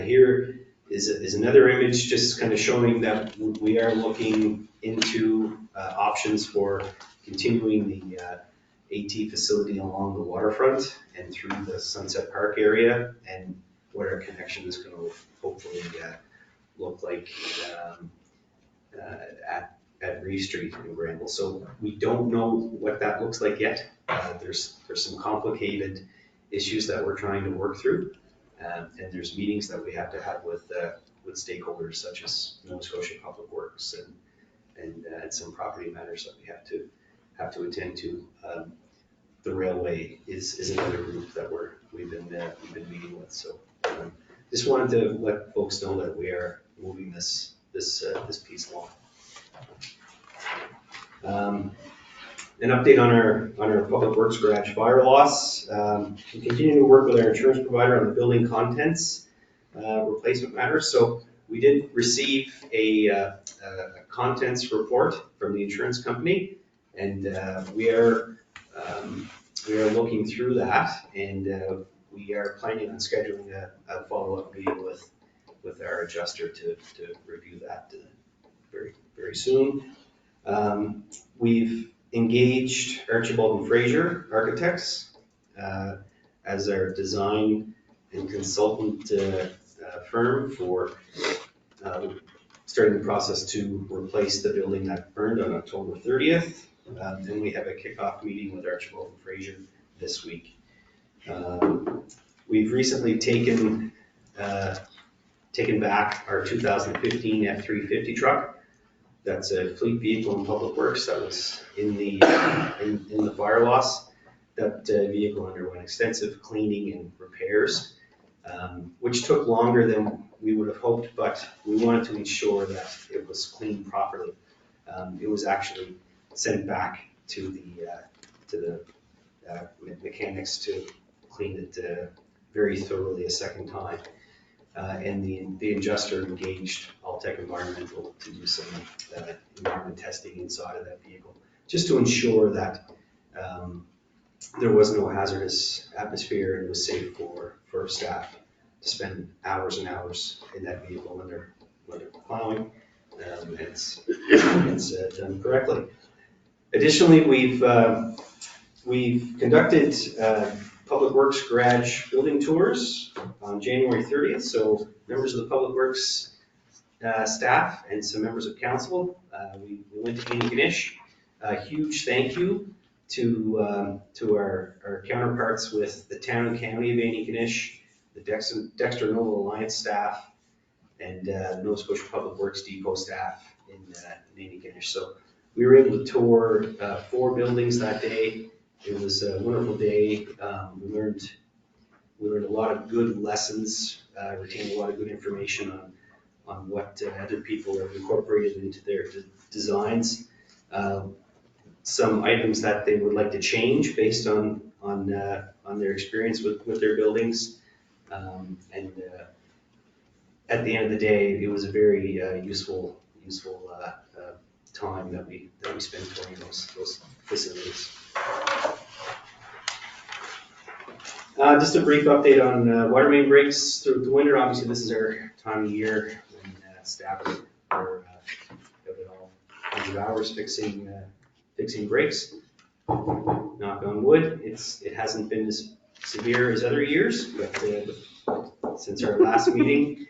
Here is another image just kind of showing that we are looking into options for continuing the AT facility along the waterfront and through the Sunset Park area, and what our connection is going to hopefully look like at Reeve Street in Granville. So we don't know what that looks like yet. There's some complicated issues that we're trying to work through, and there's meetings that we have to have with stakeholders such as Nova Scotia Public Works and some property matters that we have to attend to. The railway is another group that we've been meeting with. So just wanted to let folks know that we are moving this piece along. An update on our Public Works garage fire loss. We continue to work with our insurance provider on the building contents replacement matters. So we did receive a contents report from the insurance company, and we are looking through that, and we are planning on scheduling a follow-up meeting with our adjuster to review that very, very soon. We've engaged Archibald and Fraser Architects as our design and consultant firm for starting the process to replace the building that burned on October 30th. Then we have a kickoff meeting with Archibald and Fraser this week. We've recently taken back our 2015 F-350 truck. That's a fleet vehicle in Public Works that was in the fire loss. That vehicle underwent extensive cleaning and repairs, which took longer than we would have hoped, but we wanted to ensure that it was cleaned properly. It was actually sent back to the mechanics to clean it very thoroughly a second time. And the adjuster engaged Alltech Environmental to do some environment testing inside of that vehicle, just to ensure that there was no hazardous atmosphere and it was safe for staff to spend hours and hours in that vehicle when they're plowing. It's done correctly. Additionally, we've conducted Public Works garage building tours on January 30th. So members of the Public Works staff and some members of council, we went to Antigonish. A huge thank you to our counterparts with the town and county of Antigonish, the Dexter Nova Alliance staff, and Nova Scotia Public Works Depot staff in Antigonish. So we were able to tour 4 buildings that day. It was a wonderful day. We learned a lot of good lessons, retained a lot of good information on what other people have incorporated into their designs. Some items that they would like to change based on their experience with their buildings. And at the end of the day, it was a very useful time that we spent touring those facilities. Just a brief update on water main breaks through the winter. Obviously, this is our time of year when staff are have it all 100 hours fixing breaks. Knock on wood, it hasn't been as severe as other years, but since our last meeting,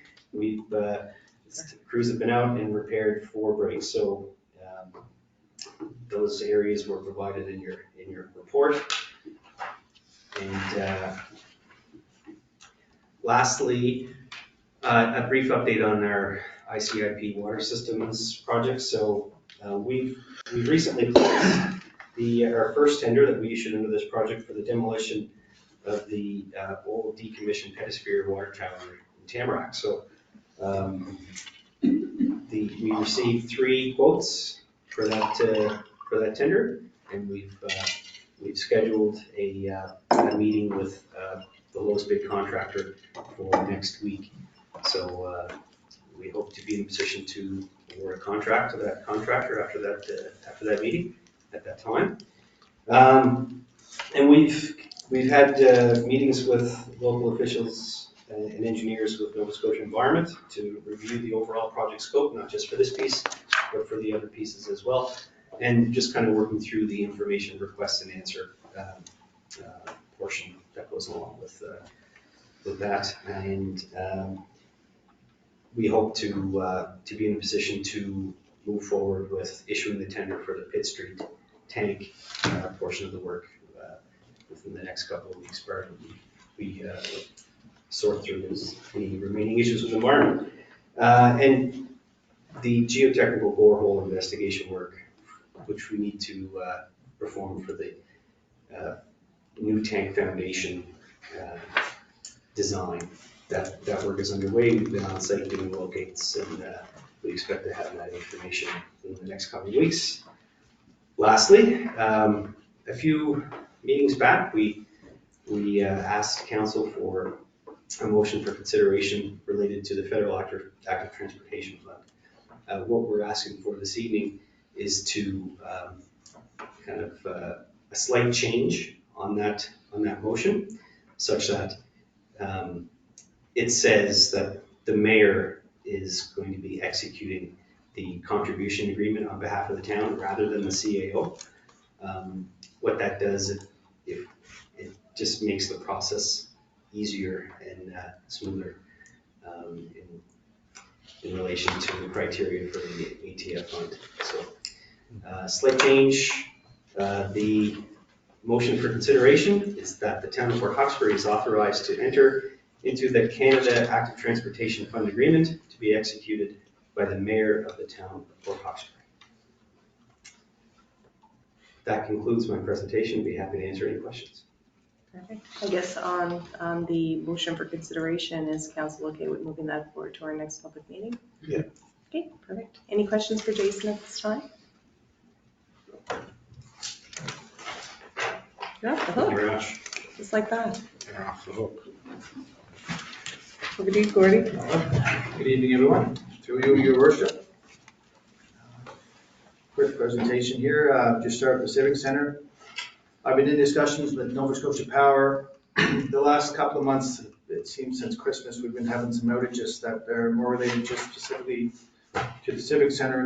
crews have been out and repaired 4 breaks. So those areas were provided in your report. And lastly, a brief update on our ICIP water systems project. So we've recently closed our first tender that we issued into this project for the demolition of the old decommissioned Pettisphere water tower in Tamarack. So we received 3 quotes for that tender, and we've scheduled a meeting with the lowest bid contractor for next week. So we hope to be in a position to award a contract to that contractor after that meeting at that time. And we've had meetings with local officials and engineers with Nova Scotia Environment to review the overall project scope, not just for this piece, but for the other pieces as well. And just kind of working through the information request and answer portion that goes along with that. And we hope to be in a position to move forward with issuing the tender for the Pitt Street tank portion of the work within the next couple of weeks, where we sort through any remaining issues with the environment. And the geotechnical borehole investigation work, which we need to perform for the new tank foundation design. That work is underway. We've been on site doing locates, and we expect to have that information in the next couple of weeks. Lastly, a few meetings back, we asked council for a motion for consideration related to the Federal Active Transportation Fund. What we're asking for this evening is to kind of a slight change on that motion, such that it says that the mayor is going to be executing the contribution agreement on behalf of the town rather than the CAO. What that does, it just makes the process easier and smoother in relation to the criteria for the ATF fund. So slight change. The motion for consideration is that the town of Port Hawkesbury is authorized to enter into the Canada Active Transportation Fund agreement to be executed by the mayor of the town of Port Hawkesbury. That concludes my presentation. Be happy to answer any questions. Perfect. I guess on the motion for consideration, is council okay with moving that forward to our next public meeting? Yeah. Okay, perfect. Any questions for Jason at this time? Yeah, the Thank you hook, very much. just like that. Yeah, off the hook. Over to you, Gordy. Good evening, everyone. Through you, your worship. Quick presentation here. Just start with the Civic Center. I've been in discussions with Nova Scotia Power. The last couple of months, it seems since Christmas, we've been having some outages that are more related just specifically to the Civic Center,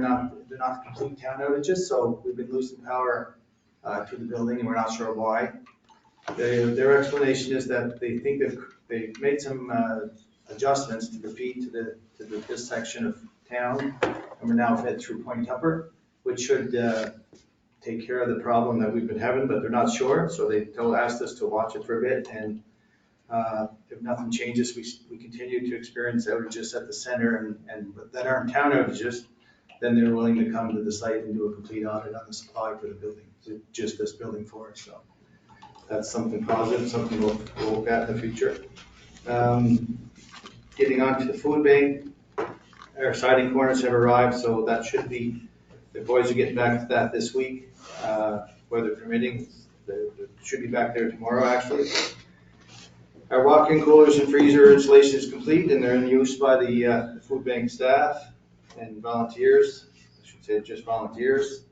they're not complete town outages. So we've been losing power to the building, and we're not sure why. Their explanation is that they think they've made some adjustments to the feed to this section of town, and we're now fed through Point Tupper, which should take care of the problem that we've been having, but they're not sure. So they asked us to watch it for a bit, and if nothing changes, we continue to experience outages at the center, and that aren't town outages, then they're willing to come to the site and do a complete audit on the supply for the building, just this building for us. So that's something positive, something we'll look at in the future. Getting on to the food bank, our siding corners have arrived, so that should be, the boys are getting back to that this week, weather permitting. They should be back there tomorrow, actually. Our walk-in coolers and freezer installation is complete, and they're in use by the food bank staff and volunteers. I should say just volunteers.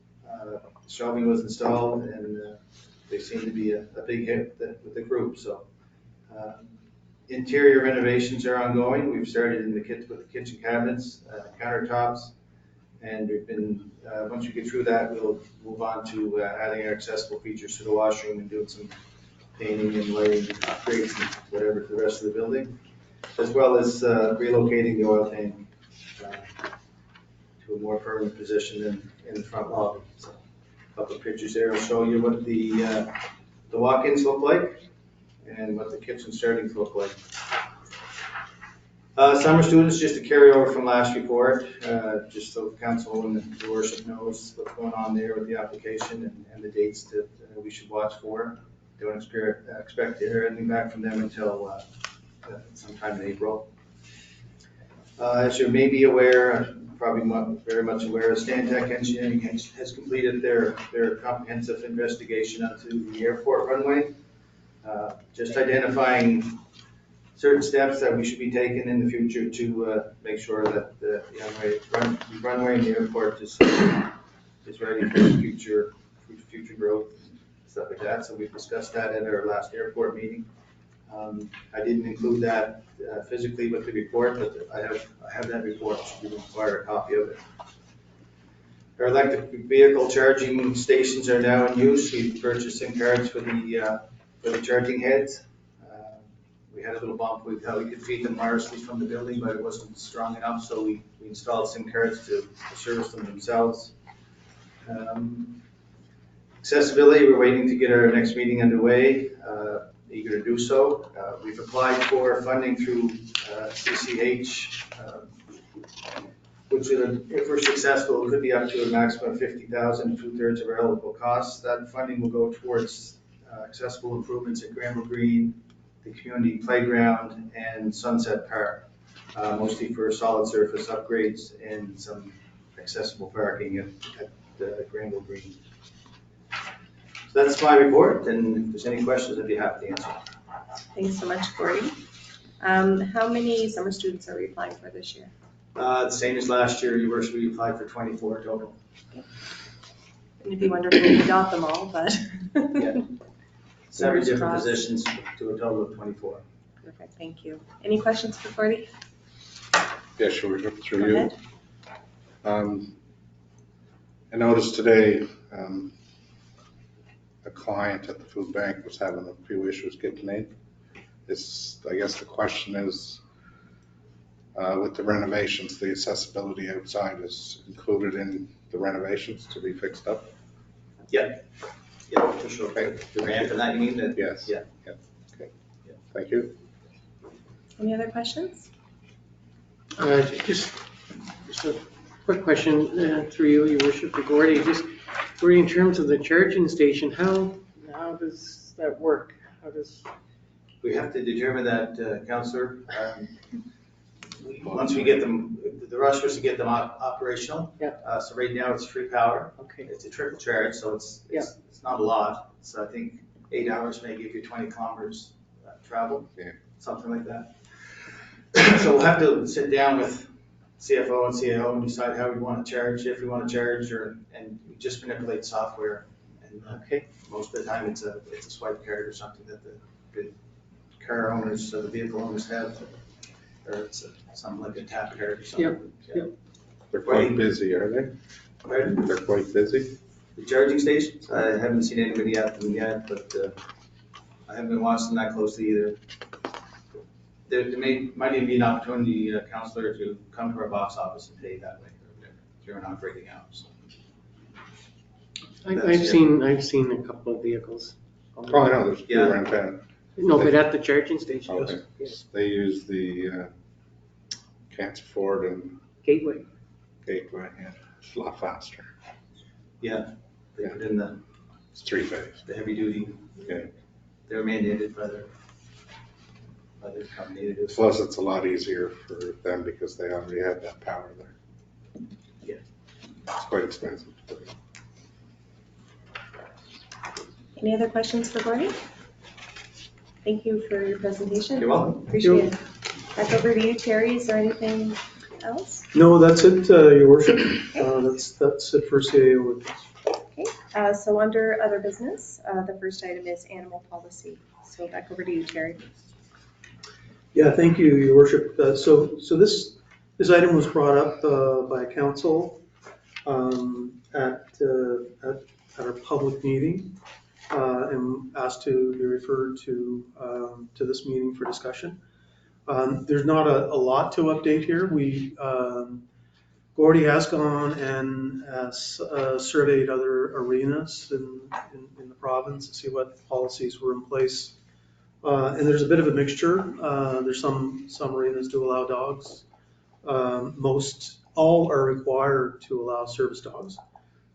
Shelving was installed, and they seem to be a big hit with the group. So interior renovations are ongoing. We've started in the with the kitchen cabinets, countertops, and we've been once we get through that, we'll move on to adding our accessible features to the washroom and doing some painting and lighting upgrades and whatever to the rest of the building, as well as relocating the oil tank to a more permanent position than in the front lobby. So a couple of pictures there will show you what the walk-ins look like and what the kitchen startings look like. Summer students, just a carryover from last report, just so council and the worship knows what's going on there with the application and the dates that we should watch for. Don't expect to hear anything back from them until sometime in April. As you may be aware, probably very much aware, Stantec Engineering has completed their comprehensive investigation onto the airport runway, just identifying certain steps that we should be taking in the future to make sure that the runway in the airport is ready for future growth, stuff like that. So we've discussed that at our last airport meeting. I didn't include that physically with the report, but I have that report. You can require a copy of it. Our electric vehicle charging stations are now in use. We've purchased SIM cards for the charging heads. We had a little bump. We thought we could feed them wirelessly from the building, but it wasn't strong enough, so we installed SIM cards to service them themselves. Accessibility, we're waiting to get our next meeting underway. Eager to do so. We've applied for funding through CCH, which if we're successful, could be up to a maximum of 50,000, 2/3 of our eligible costs. That funding will go towards accessible improvements at Granville Green, the community playground, and Sunset Park, mostly for solid surface upgrades and some accessible parking at Granville Green. So that's my report, and if there's any questions, I'd be happy to answer. Thanks so much, Gordy. How many summer students are we applying for this year? The same as last year, Your Worship, we applied for 24 total. Okay. And it'd be wonderful if we got them all, but. Yeah. 7 different crossed. positions to a total of 24. Perfect, thank you. Any questions for Gordy? Yeah, sure, Go through you. ahead. I noticed today a client at the food bank was having a few issues getting in. I guess the question is, with the renovations, the accessibility outside is included in the renovations to be fixed up? Yeah, for sure. Okay. The ramp and that, you mean? Yes. Yeah. Okay. Thank you. Any other questions? Just a quick question through you, Your Worship, to Gordy. Just Gordy, in terms of the charging station, how does that work? We have to determine that, Councillor. Once we get them, the rush was to get them operational. Yeah. So right now it's free power. Okay. It's a trickle charge, so it's not a lot. So I think 8 hours may give you 20 kilometers travel, something like that. So we'll have to sit down with CFO and CAO and decide how we want to charge, if we want to charge, and we just manipulate software. And most of the time it's a swipe card or something that the car owners, the vehicle owners have, or it's something like a tap card or something. Yep. They're quite busy, are they? Pardon? They're quite busy. The charging stations, I haven't seen anybody at them yet, but I haven't been watching that closely either. There might even be an opportunity, Councillor, to come to our box office and pay that way or whatever during operating hours. I've seen a couple of vehicles. Oh, I know, there's two around town. No, but at the charging station. Okay. Yes. They use the Cancer Ford and Gateway. Gateway, yeah. It's a lot faster. Yeah, they put in It's 3-phase. the heavy duty. Okay. They're mandated by their company to do so. Plus, it's a lot easier for them because they already have that power there. Yeah. It's quite expensive. Any other questions for Gordy? Thank you for your presentation. You're welcome. Appreciate it. Back over to you, Terry. Is there anything else? No, that's it, Your Worship. That's it for CAO. Okay, so under other business, the first item is animal policy. So back over to you, Terry. Yeah, thank you, Your Worship. So this item was brought up by council at our public meeting and asked to be referred to this meeting for discussion. There's not a lot to update here. Gordy has gone and has surveyed other arenas in the province to see what policies were in place. And there's a bit of a mixture. There's some arenas do allow dogs. All are required to allow service dogs.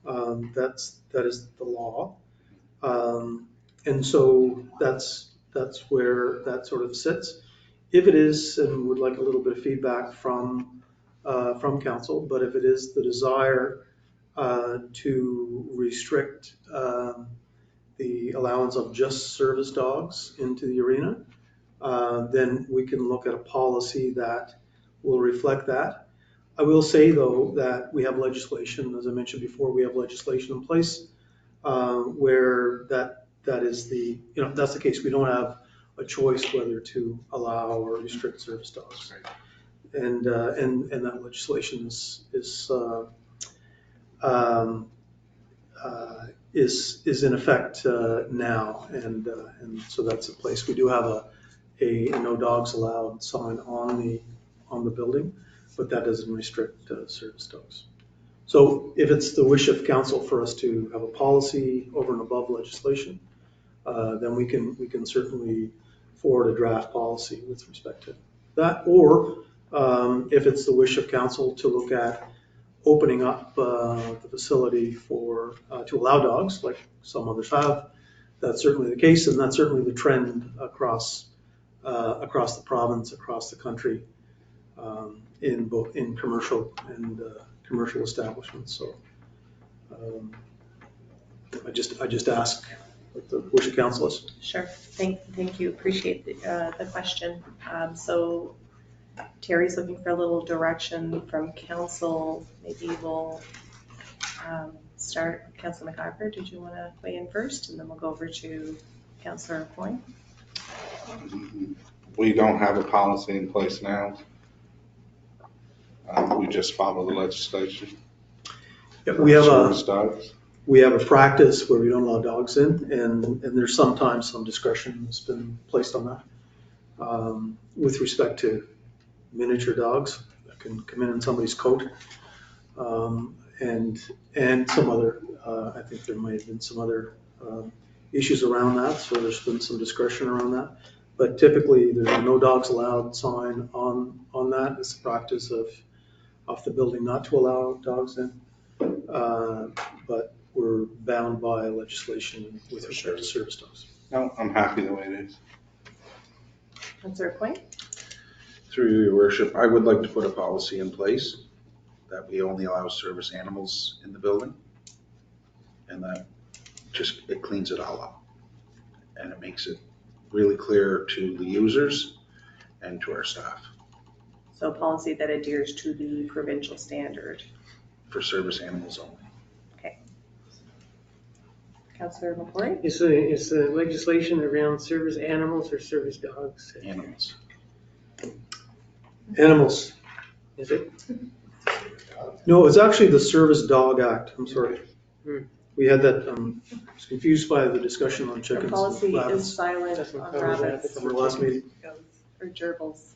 That is the law. And so that's where that sort of sits. If it is, and would like a little bit of feedback from council, but if it is the desire to restrict the allowance of just service dogs into the arena, then we can look at a policy that will reflect that. I will say, though, that we have legislation, as I mentioned before, we have legislation in place where that is the, that's the case. We don't have a choice whether to allow or restrict service dogs. And that legislation is in effect now, and so that's in place. We do have a no dogs allowed sign on the building, but that doesn't restrict service dogs. So if it's the wish of council for us to have a policy over and above legislation, then we can certainly forward a draft policy with respect to that. Or if it's the wish of council to look at opening up the facility to allow dogs, like some others have, that's certainly the case, and that's certainly the trend across the province, across the country, in commercial and commercial establishments. So I just ask what the wish of council is. Sure. Thank you. Appreciate the question. So Terry's looking for a little direction from council. Maybe we'll start. Councilor McIver, did you want to weigh in first? And then we'll go over to Councilor Coyne. We don't have a policy in place now. We just follow the legislation. Yeah, we have a practice where we don't allow dogs in, and there's sometimes some discretion that's been placed on that with respect to miniature dogs that can come in somebody's coat, and some other. I think there might have been some other issues around that, so there's been some discretion around that. But typically, there's a no dogs allowed sign on that. It's the practice of the building not to allow dogs in, but we're bound by legislation with respect to service dogs. No, I'm happy the way it is. Councilor Coyne? Through your worship, I would like to put a policy in place that we only allow service animals in the building. And that it cleans it all up. And it makes it really clear to the users and to our staff. So a policy that adheres to the provincial standard. For service animals only. Okay. Councilor McCoy? Is the legislation around service animals or service dogs? Animals. Animals. Is it? No, it's actually the Service Dog Act. I'm sorry. We had that, I was confused by the discussion on chickens. The policy and rabbits. is silent Doesn't on cover that. rabbits. From our last meeting. Or gerbils.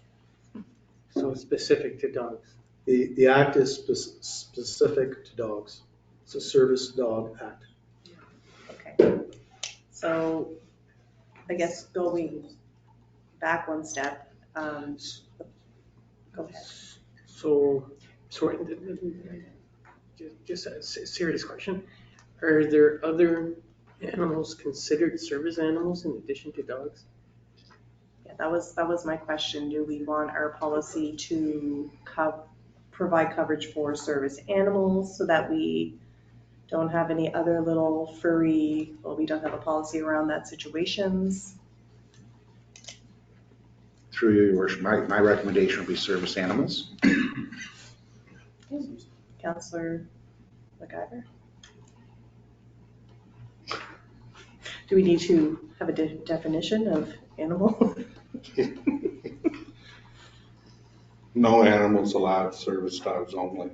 So it's specific to dogs. The act is specific to dogs. It's a Service Dog Act. Okay. So I guess going back one step, go ahead. So, sorry, just a serious question. Are there other animals considered service animals in addition to dogs? Yeah, that was my question. Do we want our policy to provide coverage for service animals so that we don't have any other little furry, well, we don't have a policy around that situations? Through your worship, my recommendation would be service animals. Councilor McIver? Do we need to have a definition of animal? No animals allowed, service dogs only.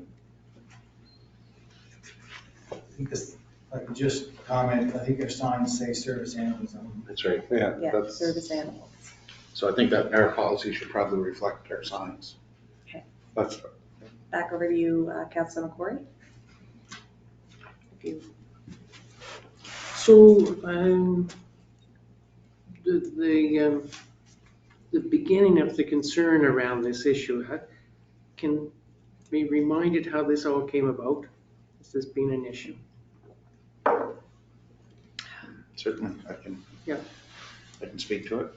I think this, I can just comment, I think our signs say service animals only. That's right. Yeah, Yeah, that's, service animals. So I think that our policy should probably reflect our signs. that's, Back over to you, Councilor McCory. If you, So, the beginning of the concern around this issue, can be reminded how this all came about? Has this been an issue? Certainly, I can speak to it.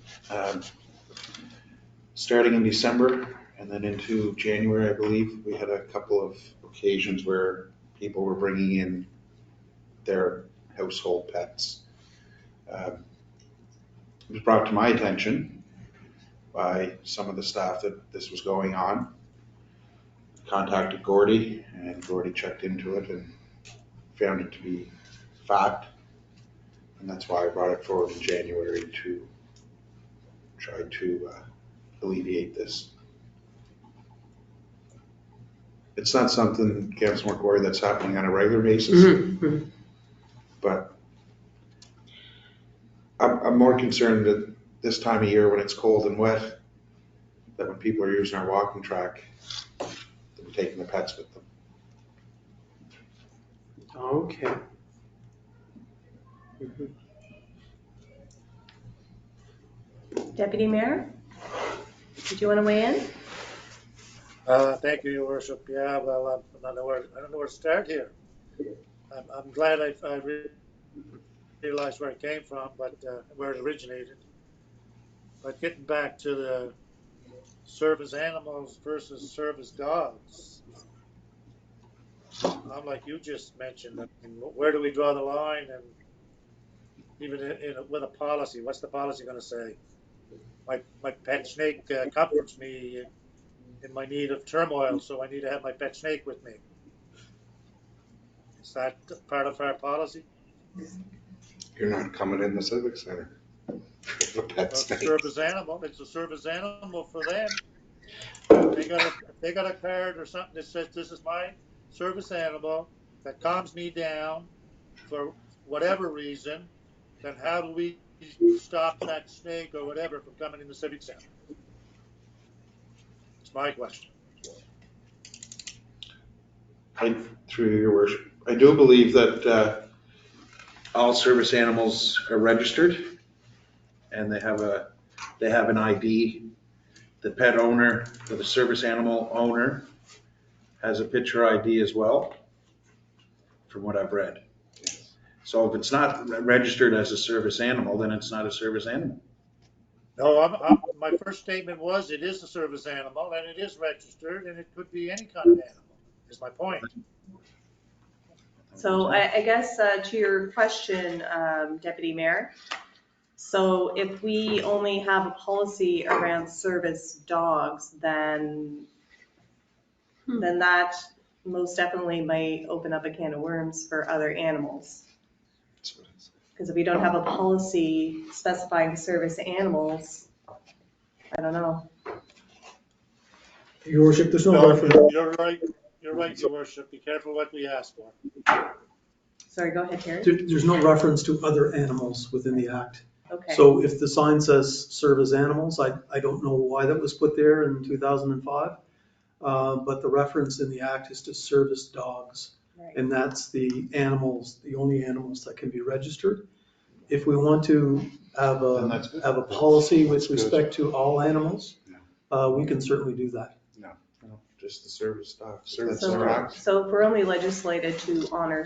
Starting in December and then into January, I believe, we had a couple of occasions where people were bringing in their household pets. It was brought to my attention by some of the staff that this was going on. Contacted Gordy, and Gordy checked into it and found it to be fact. And that's why I brought it forward in January to try to alleviate this. It's not something, Councilor McCoy, that's happening on a regular basis, but I'm more concerned that this time of year when it's cold and wet, that when people are using our walking track, they're taking the pets with them. Okay. Deputy Mayor, did you want to weigh in? Thank you, Your Worship. Yeah, well, I don't know where to start here. I'm glad I realized where it came from, but where it originated. But getting back to the service animals versus service dogs, I'm like you just mentioned. I mean, where do we draw the line? And even with a policy, what's the policy going to say? My pet snake comforts me in my need of turmoil, so I need to have my pet snake with me. Is that part of our policy? You're not coming in the Civic Center. The pet It's a snake. service animal. It's a service animal for them. If they got a card or something that says this is my service animal that calms me down for whatever reason, then how do we stop that snake or whatever from coming in the Civic Center? It's my question. Through your worship, I do believe that all service animals are registered and they have an ID. The pet owner or the service animal owner has a picture ID as well, from what I've read. So if it's not registered as a service animal, then it's not a service animal. No, my first statement was it is a service animal and it is registered and it could be any kind of animal, is my point. So I guess to your question, Deputy Mayor, so if we only have a policy around service dogs, then that most definitely might open up a can of worms for other animals. Because if we don't have a policy specifying service animals, I don't know. Your worship, there's no No, reference. you're right, Your Worship. Be careful what we ask for. Sorry, go ahead, Terry. There's no reference to other animals within the act. Okay. So if the sign says service animals, I don't know why that was put there in 2005. But the reference in the act is to service dogs. Right. And that's the animals, the only animals that can be registered. If we want to have Then that's good. a policy with That's good. respect to all animals, we can certainly do that. No, just the service dog. So if we're only legislated to honor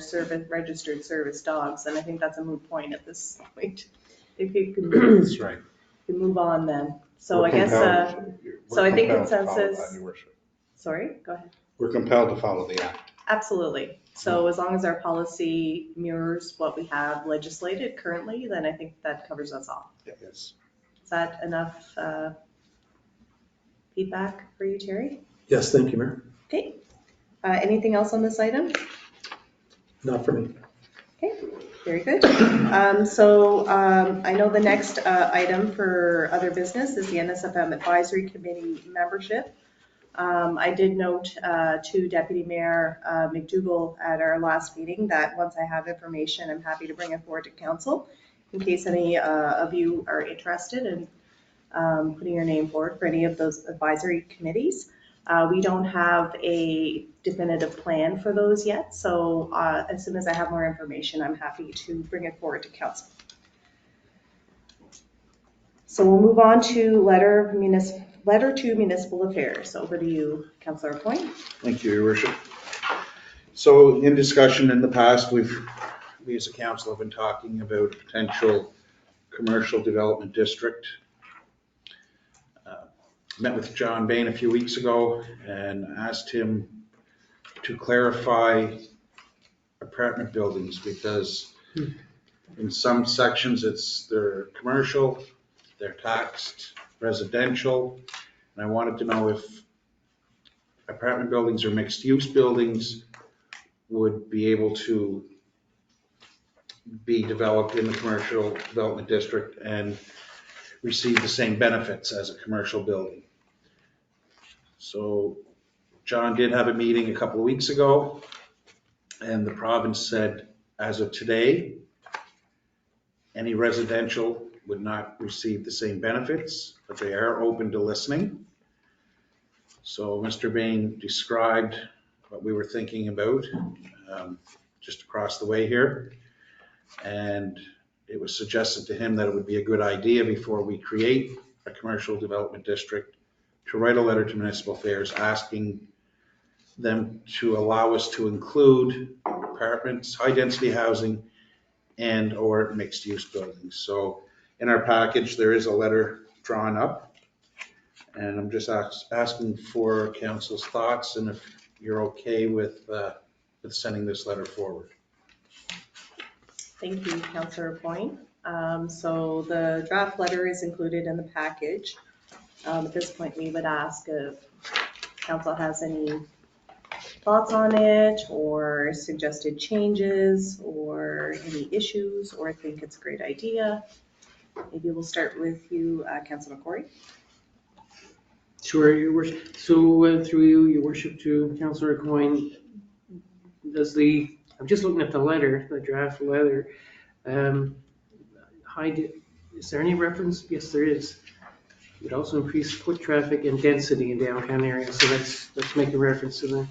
registered service dogs, then I think that's a moot point at this point. If you can, That's right. you move on then. So We're I guess, compelled- so I think we're compelled to follow consensus- that, Your Worship. sorry, go ahead. We're compelled to follow the act. Absolutely. So as long as our policy mirrors what we have legislated currently, then I think that covers us all. Yes. Is that enough feedback for you, Terry? Yes, thank you, Mayor. Okay. Anything else on this item? Not for me. Okay, very good. I know the next item for other business is the NSFM Advisory Committee membership. I did note to Deputy Mayor McDougall at our last meeting that once I have information, I'm happy to bring it forward to council in case any of you are interested in putting your name forward for any of those advisory committees. We don't have a definitive plan for those yet, so as soon as I have more information, I'm happy to bring it forward to council. So we'll move on to letter to municipal affairs. Over to you, Councillor Point. Thank you, Your Worship. So in discussion in the past, we as a council have been talking about a potential commercial development district. Met with John Bain a few weeks ago and asked him to clarify apartment buildings because in some sections they're commercial, they're taxed, residential. And I wanted to know if apartment buildings or mixed-use buildings would be able to be developed in the commercial development district and receive the same benefits as a commercial building. So John did have a meeting a couple of weeks ago, and the province said, as of today, any residential would not receive the same benefits, but they are open to listening. So Mr. Bain described what we were thinking about just across the way here. And it was suggested to him that it would be a good idea before we create a commercial development district to write a letter to municipal affairs asking them to allow us to include apartments, high-density housing, and or mixed-use buildings. So in our package, there is a letter drawn up. And I'm just asking for council's thoughts and if you're okay with sending this letter forward. Thank you, Councillor Point. So the draft letter is included in the package. At this point, we would ask if council has any thoughts on it or suggested changes or any issues or think it's a great idea. Maybe we'll start with you, Councillor McCrory. Sure, Your Worship. So through you, Your Worship, to Councillor Coyne, I'm just looking at the letter, the draft letter. Is there any reference? Yes, there is. It would also increase foot traffic and density in downtown areas. So let's make a reference to the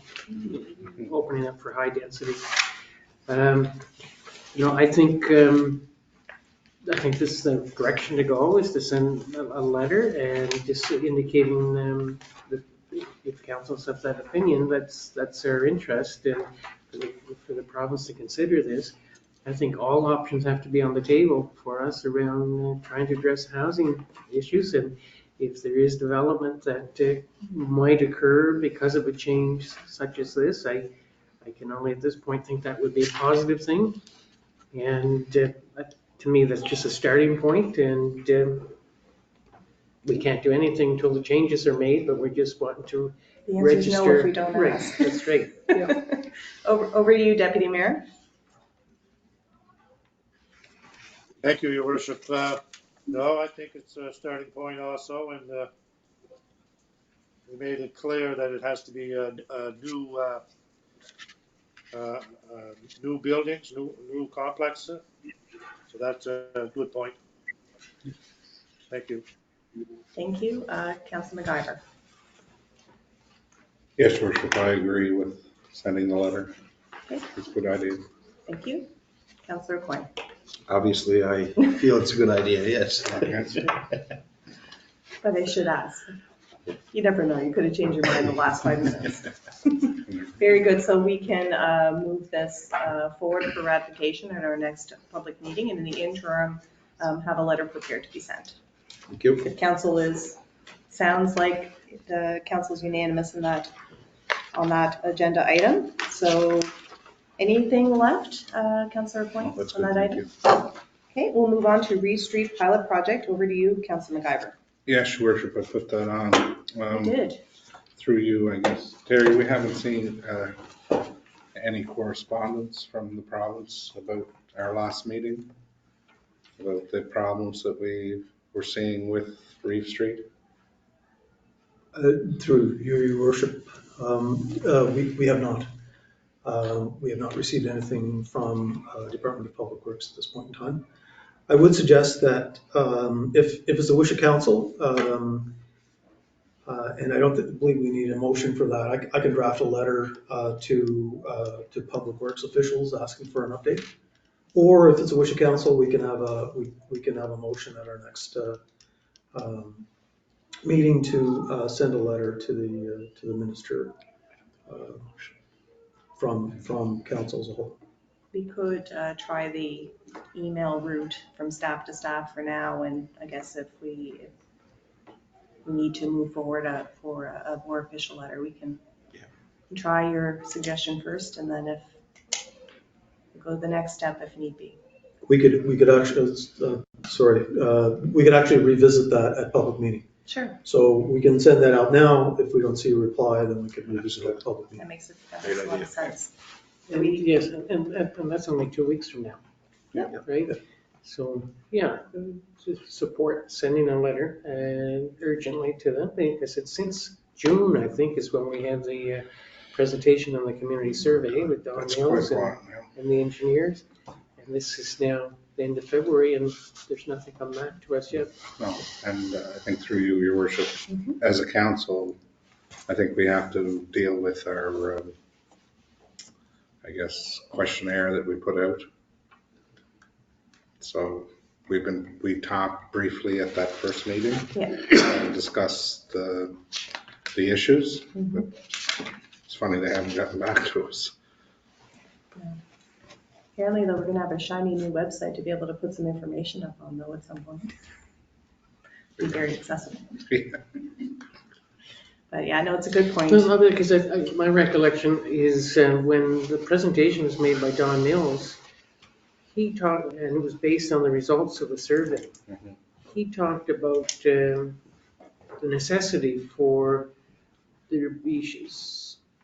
opening up for high density. I think this is the direction to go, is to send a letter and just indicating that if council has that opinion, that's our interest and for the province to consider this. I think all options have to be on the table for us around trying to address housing issues. And if there is development that might occur because of a change such as this, I can only at this point think that would be a positive thing. And to me, that's just a starting point, and we can't do anything until the changes are made, but we're just wanting to The answer register. is no if we don't ask. Right, that's right. Yeah. Over to you, Deputy Mayor. Thank you, Your Worship. No, I think it's a starting point also, and we made it clear that it has to be a new buildings, new complex. So that's a good point. Thank you. Thank you, Councillor McIver. Yes, Your Worship, I agree with sending the letter. Okay. It's a good idea. Thank you, Councillor Coyne. Obviously, I feel it's a good idea, yes. But I should ask. You never know, you could have changed your mind in the last 5 minutes. Very good, so we can move this forward for ratification at our next public meeting, and in the interim, have a letter prepared to be sent. Thank you. If council sounds like the council's unanimous in that, on that agenda item. So anything left, Councillor Point, That's on good, that thank item? you. Okay, we'll move on to Reeve Street Pilot Project. Over to you, Councillor McIver. Yes, Your Worship, I put that on. You did. Through you, I guess. Terry, we haven't seen any correspondence from the province about our last meeting, about the problems that we were seeing with Reeve Street. Through your worship, we have not. We have not received anything from Department of Public Works at this point in time. I would suggest that if it's the wish of council, and I don't believe we need a motion for that, I can draft a letter to Public Works officials asking for an update. Or if it's a wish of council, we can have a motion at our next meeting to send a letter to the minister from council as a whole. We could try the email route from staff to staff for now, and I guess if we need to move forward for a more official letter, we can try your suggestion first, and then if we go the next step if need be. We could actually, we could actually revisit that at public meeting. Sure, So we can send that out now. If we don't see a reply, then we can move it to a public that meeting. makes a Great lot idea. of sense. And yes, and that's only 2 weeks from now. Yeah. Right? So, yeah, to support sending a letter urgently to them, because it's since June, I think, is when we have the presentation on the community survey with Don That's quite a Mills while, yeah. and the engineers. And this is now the end of February, and there's nothing come back to us yet. No, and I think through you, your worship, as a council, I think we have to deal with our, I guess, questionnaire that we put out. So we talked briefly at that first meeting. Yeah. And discussed the issues, but it's funny they haven't gotten back to us. Apparently, though, we're gonna have a shiny new website to be able to put some information up on, though, at some point. Be very accessible. But yeah, no, it's a good point. Because my recollection is when the presentation was made by Don Mills, he talked, and it was based on the results of the survey. Mhm. He talked about the necessity for there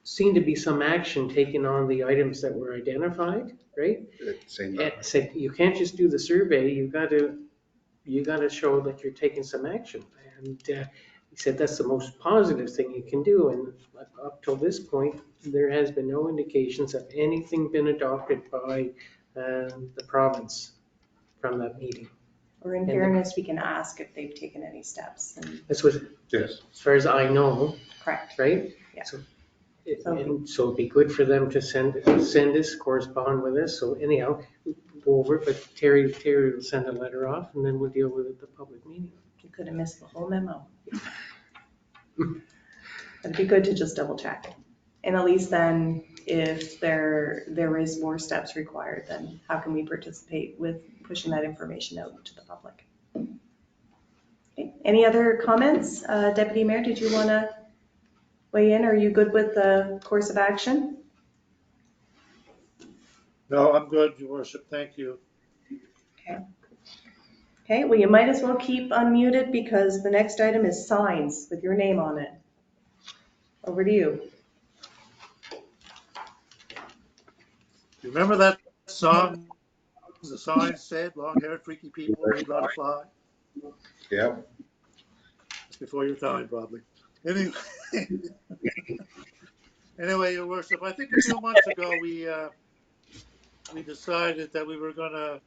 seemed to be some action taken on the items that were identified, right? It seemed And that way. said, you can't just do the survey, you gotta show that you're taking some action. And he said that's the most positive thing you can do. And up till this point, there has been no indications of anything been adopted by the province from that meeting. Or in fairness, we can ask if they've taken any steps. And That's what, Yes. as far as I know, correct. right? Yeah. So it'd be good for them to send us, correspond with us. So anyhow, we'll go over it, but Terry will send a letter off and then we'll deal with it at the public meeting. You could have missed the whole memo. It'd be good to just double check. And at least then, if there is more steps required, then how can we participate with pushing that information out to the public? Okay. Any other comments? Deputy Mayor, did you want to weigh in? Are you good with the course of action? No, I'm good, your worship, thank you. Okay, well, you might as well keep unmuted because the next item is signs with your name on it. Over to you. You remember that song, the sign said, long-haired freaky people made lot of fly? Yeah. It's before your time, probably. Anyway, your worship, I think a few months ago, we decided that we were gonna,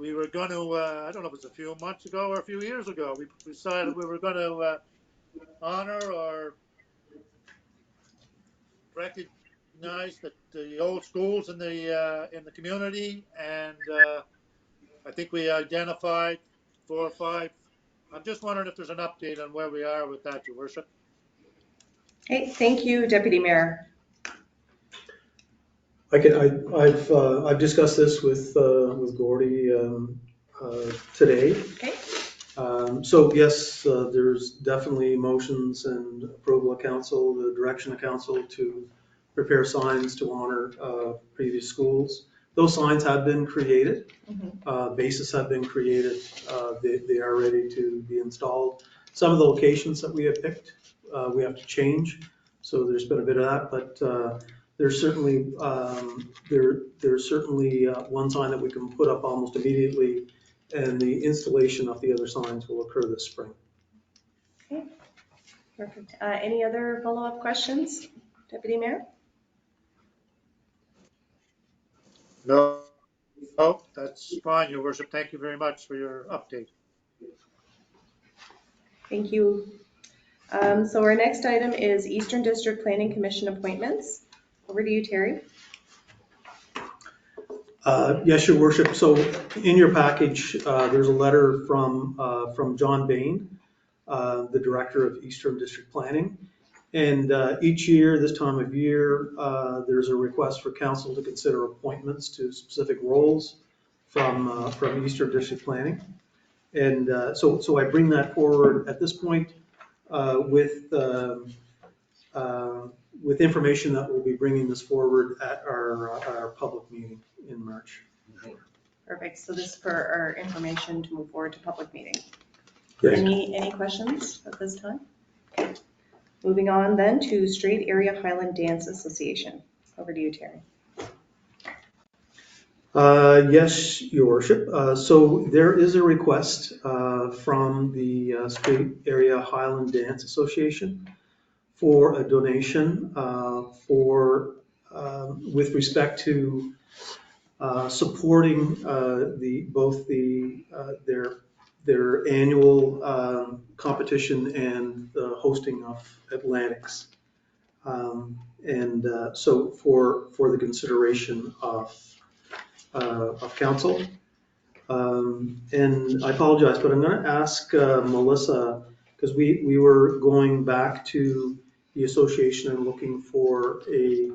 I don't know if it's a few months ago or a few years ago, we decided we were gonna honor or recognize the old schools in the community, and I think we identified 4 or 5. I'm just wondering if there's an update on where we are with that, your worship. Okay, thank you, Deputy Mayor. I've discussed this with Gordy today. Okay. So yes, there's definitely motions and approval of council, the direction of council to prepare signs to honor previous schools. Those signs have been created. Bases have been created. They are ready to be installed. Some of the locations that we have picked, we have to change. So there's been a bit of that, but there's certainly one sign that we can put up almost immediately, and the installation of the other signs will occur this spring. Okay, perfect. Any other follow-up questions, Deputy Mayor? No, that's fine, your worship. Thank you very much for your update. Thank you. So our next item is Eastern District Planning Commission appointments. Over to you, Terry. Yes, your worship. So in your package, there's a letter from John Bain, the director of Eastern District Planning. And each year, this time of year, there's a request for council to consider appointments to specific roles from Eastern District Planning. And so I bring that forward at this point with information that we'll be bringing this forward at our public meeting in March. Perfect. So this is for our information to move forward to public meeting. Yes. Any questions at this time? Okay. Moving on then to Strait Area Highland Dance Association. Over to you, Terry. Yes, Your Worship. So there is a request from the Strait Area Highland Dance Association for a donation with respect to supporting their annual competition and the hosting of Atlantics. So for the consideration of council. And I apologize, but I'm going to ask Melissa, because we were going back to the association and looking for a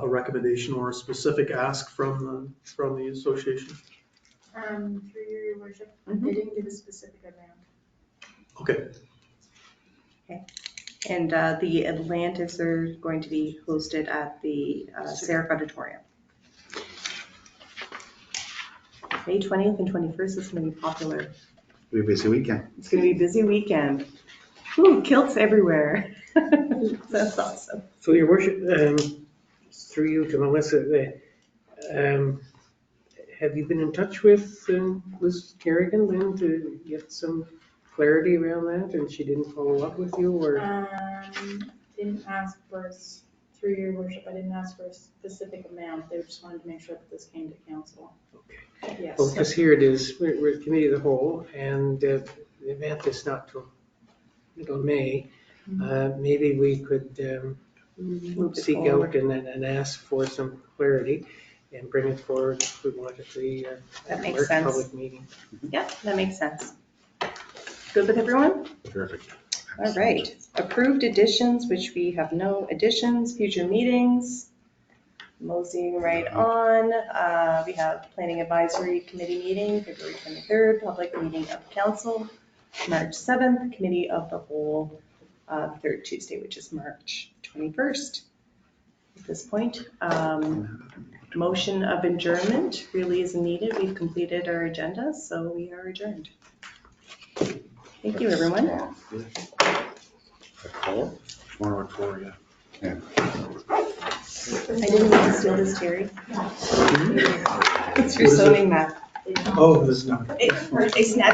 recommendation or a specific ask from the association. Through your worship, Mhm. they didn't give a specific amount. Okay. And the Atlantis are going to be hosted at the Seraph Auditorium. May 20th and 21st is going to be popular. It'll be a busy weekend. It's going to be a busy weekend. Ooh, kilts everywhere. That's awesome. So Your Worship, through you to Melissa, have you been in touch with Liz Kerrigan then to get some clarity around that, and she didn't follow up with you, or? Didn't ask for, through your worship, I didn't ask for a specific amount. They just wanted to make sure that this came to council. Okay. Yes. Well, because here it is, we're committee of the whole, and the event is not till middle of May. Maybe we could Move it seek forward. out and ask for some clarity and bring it forward if we want at the That makes March sense. public meeting. Yeah, that makes sense. Good with everyone? Perfect. All right. Approved additions, which we have no additions, future meetings. Moseying right on. We have Planning Advisory Committee meeting, February 23rd, public meeting of council, March 7th, Committee of the Whole, third Tuesday, which is March 21st. At this point, motion of adjournment really isn't needed. We've completed our agenda, so we are adjourned. Thank you, everyone. Tomorrow at 4, yeah. I didn't mean to steal this, Terry. It's your zoning map. Oh, this is not. They snatched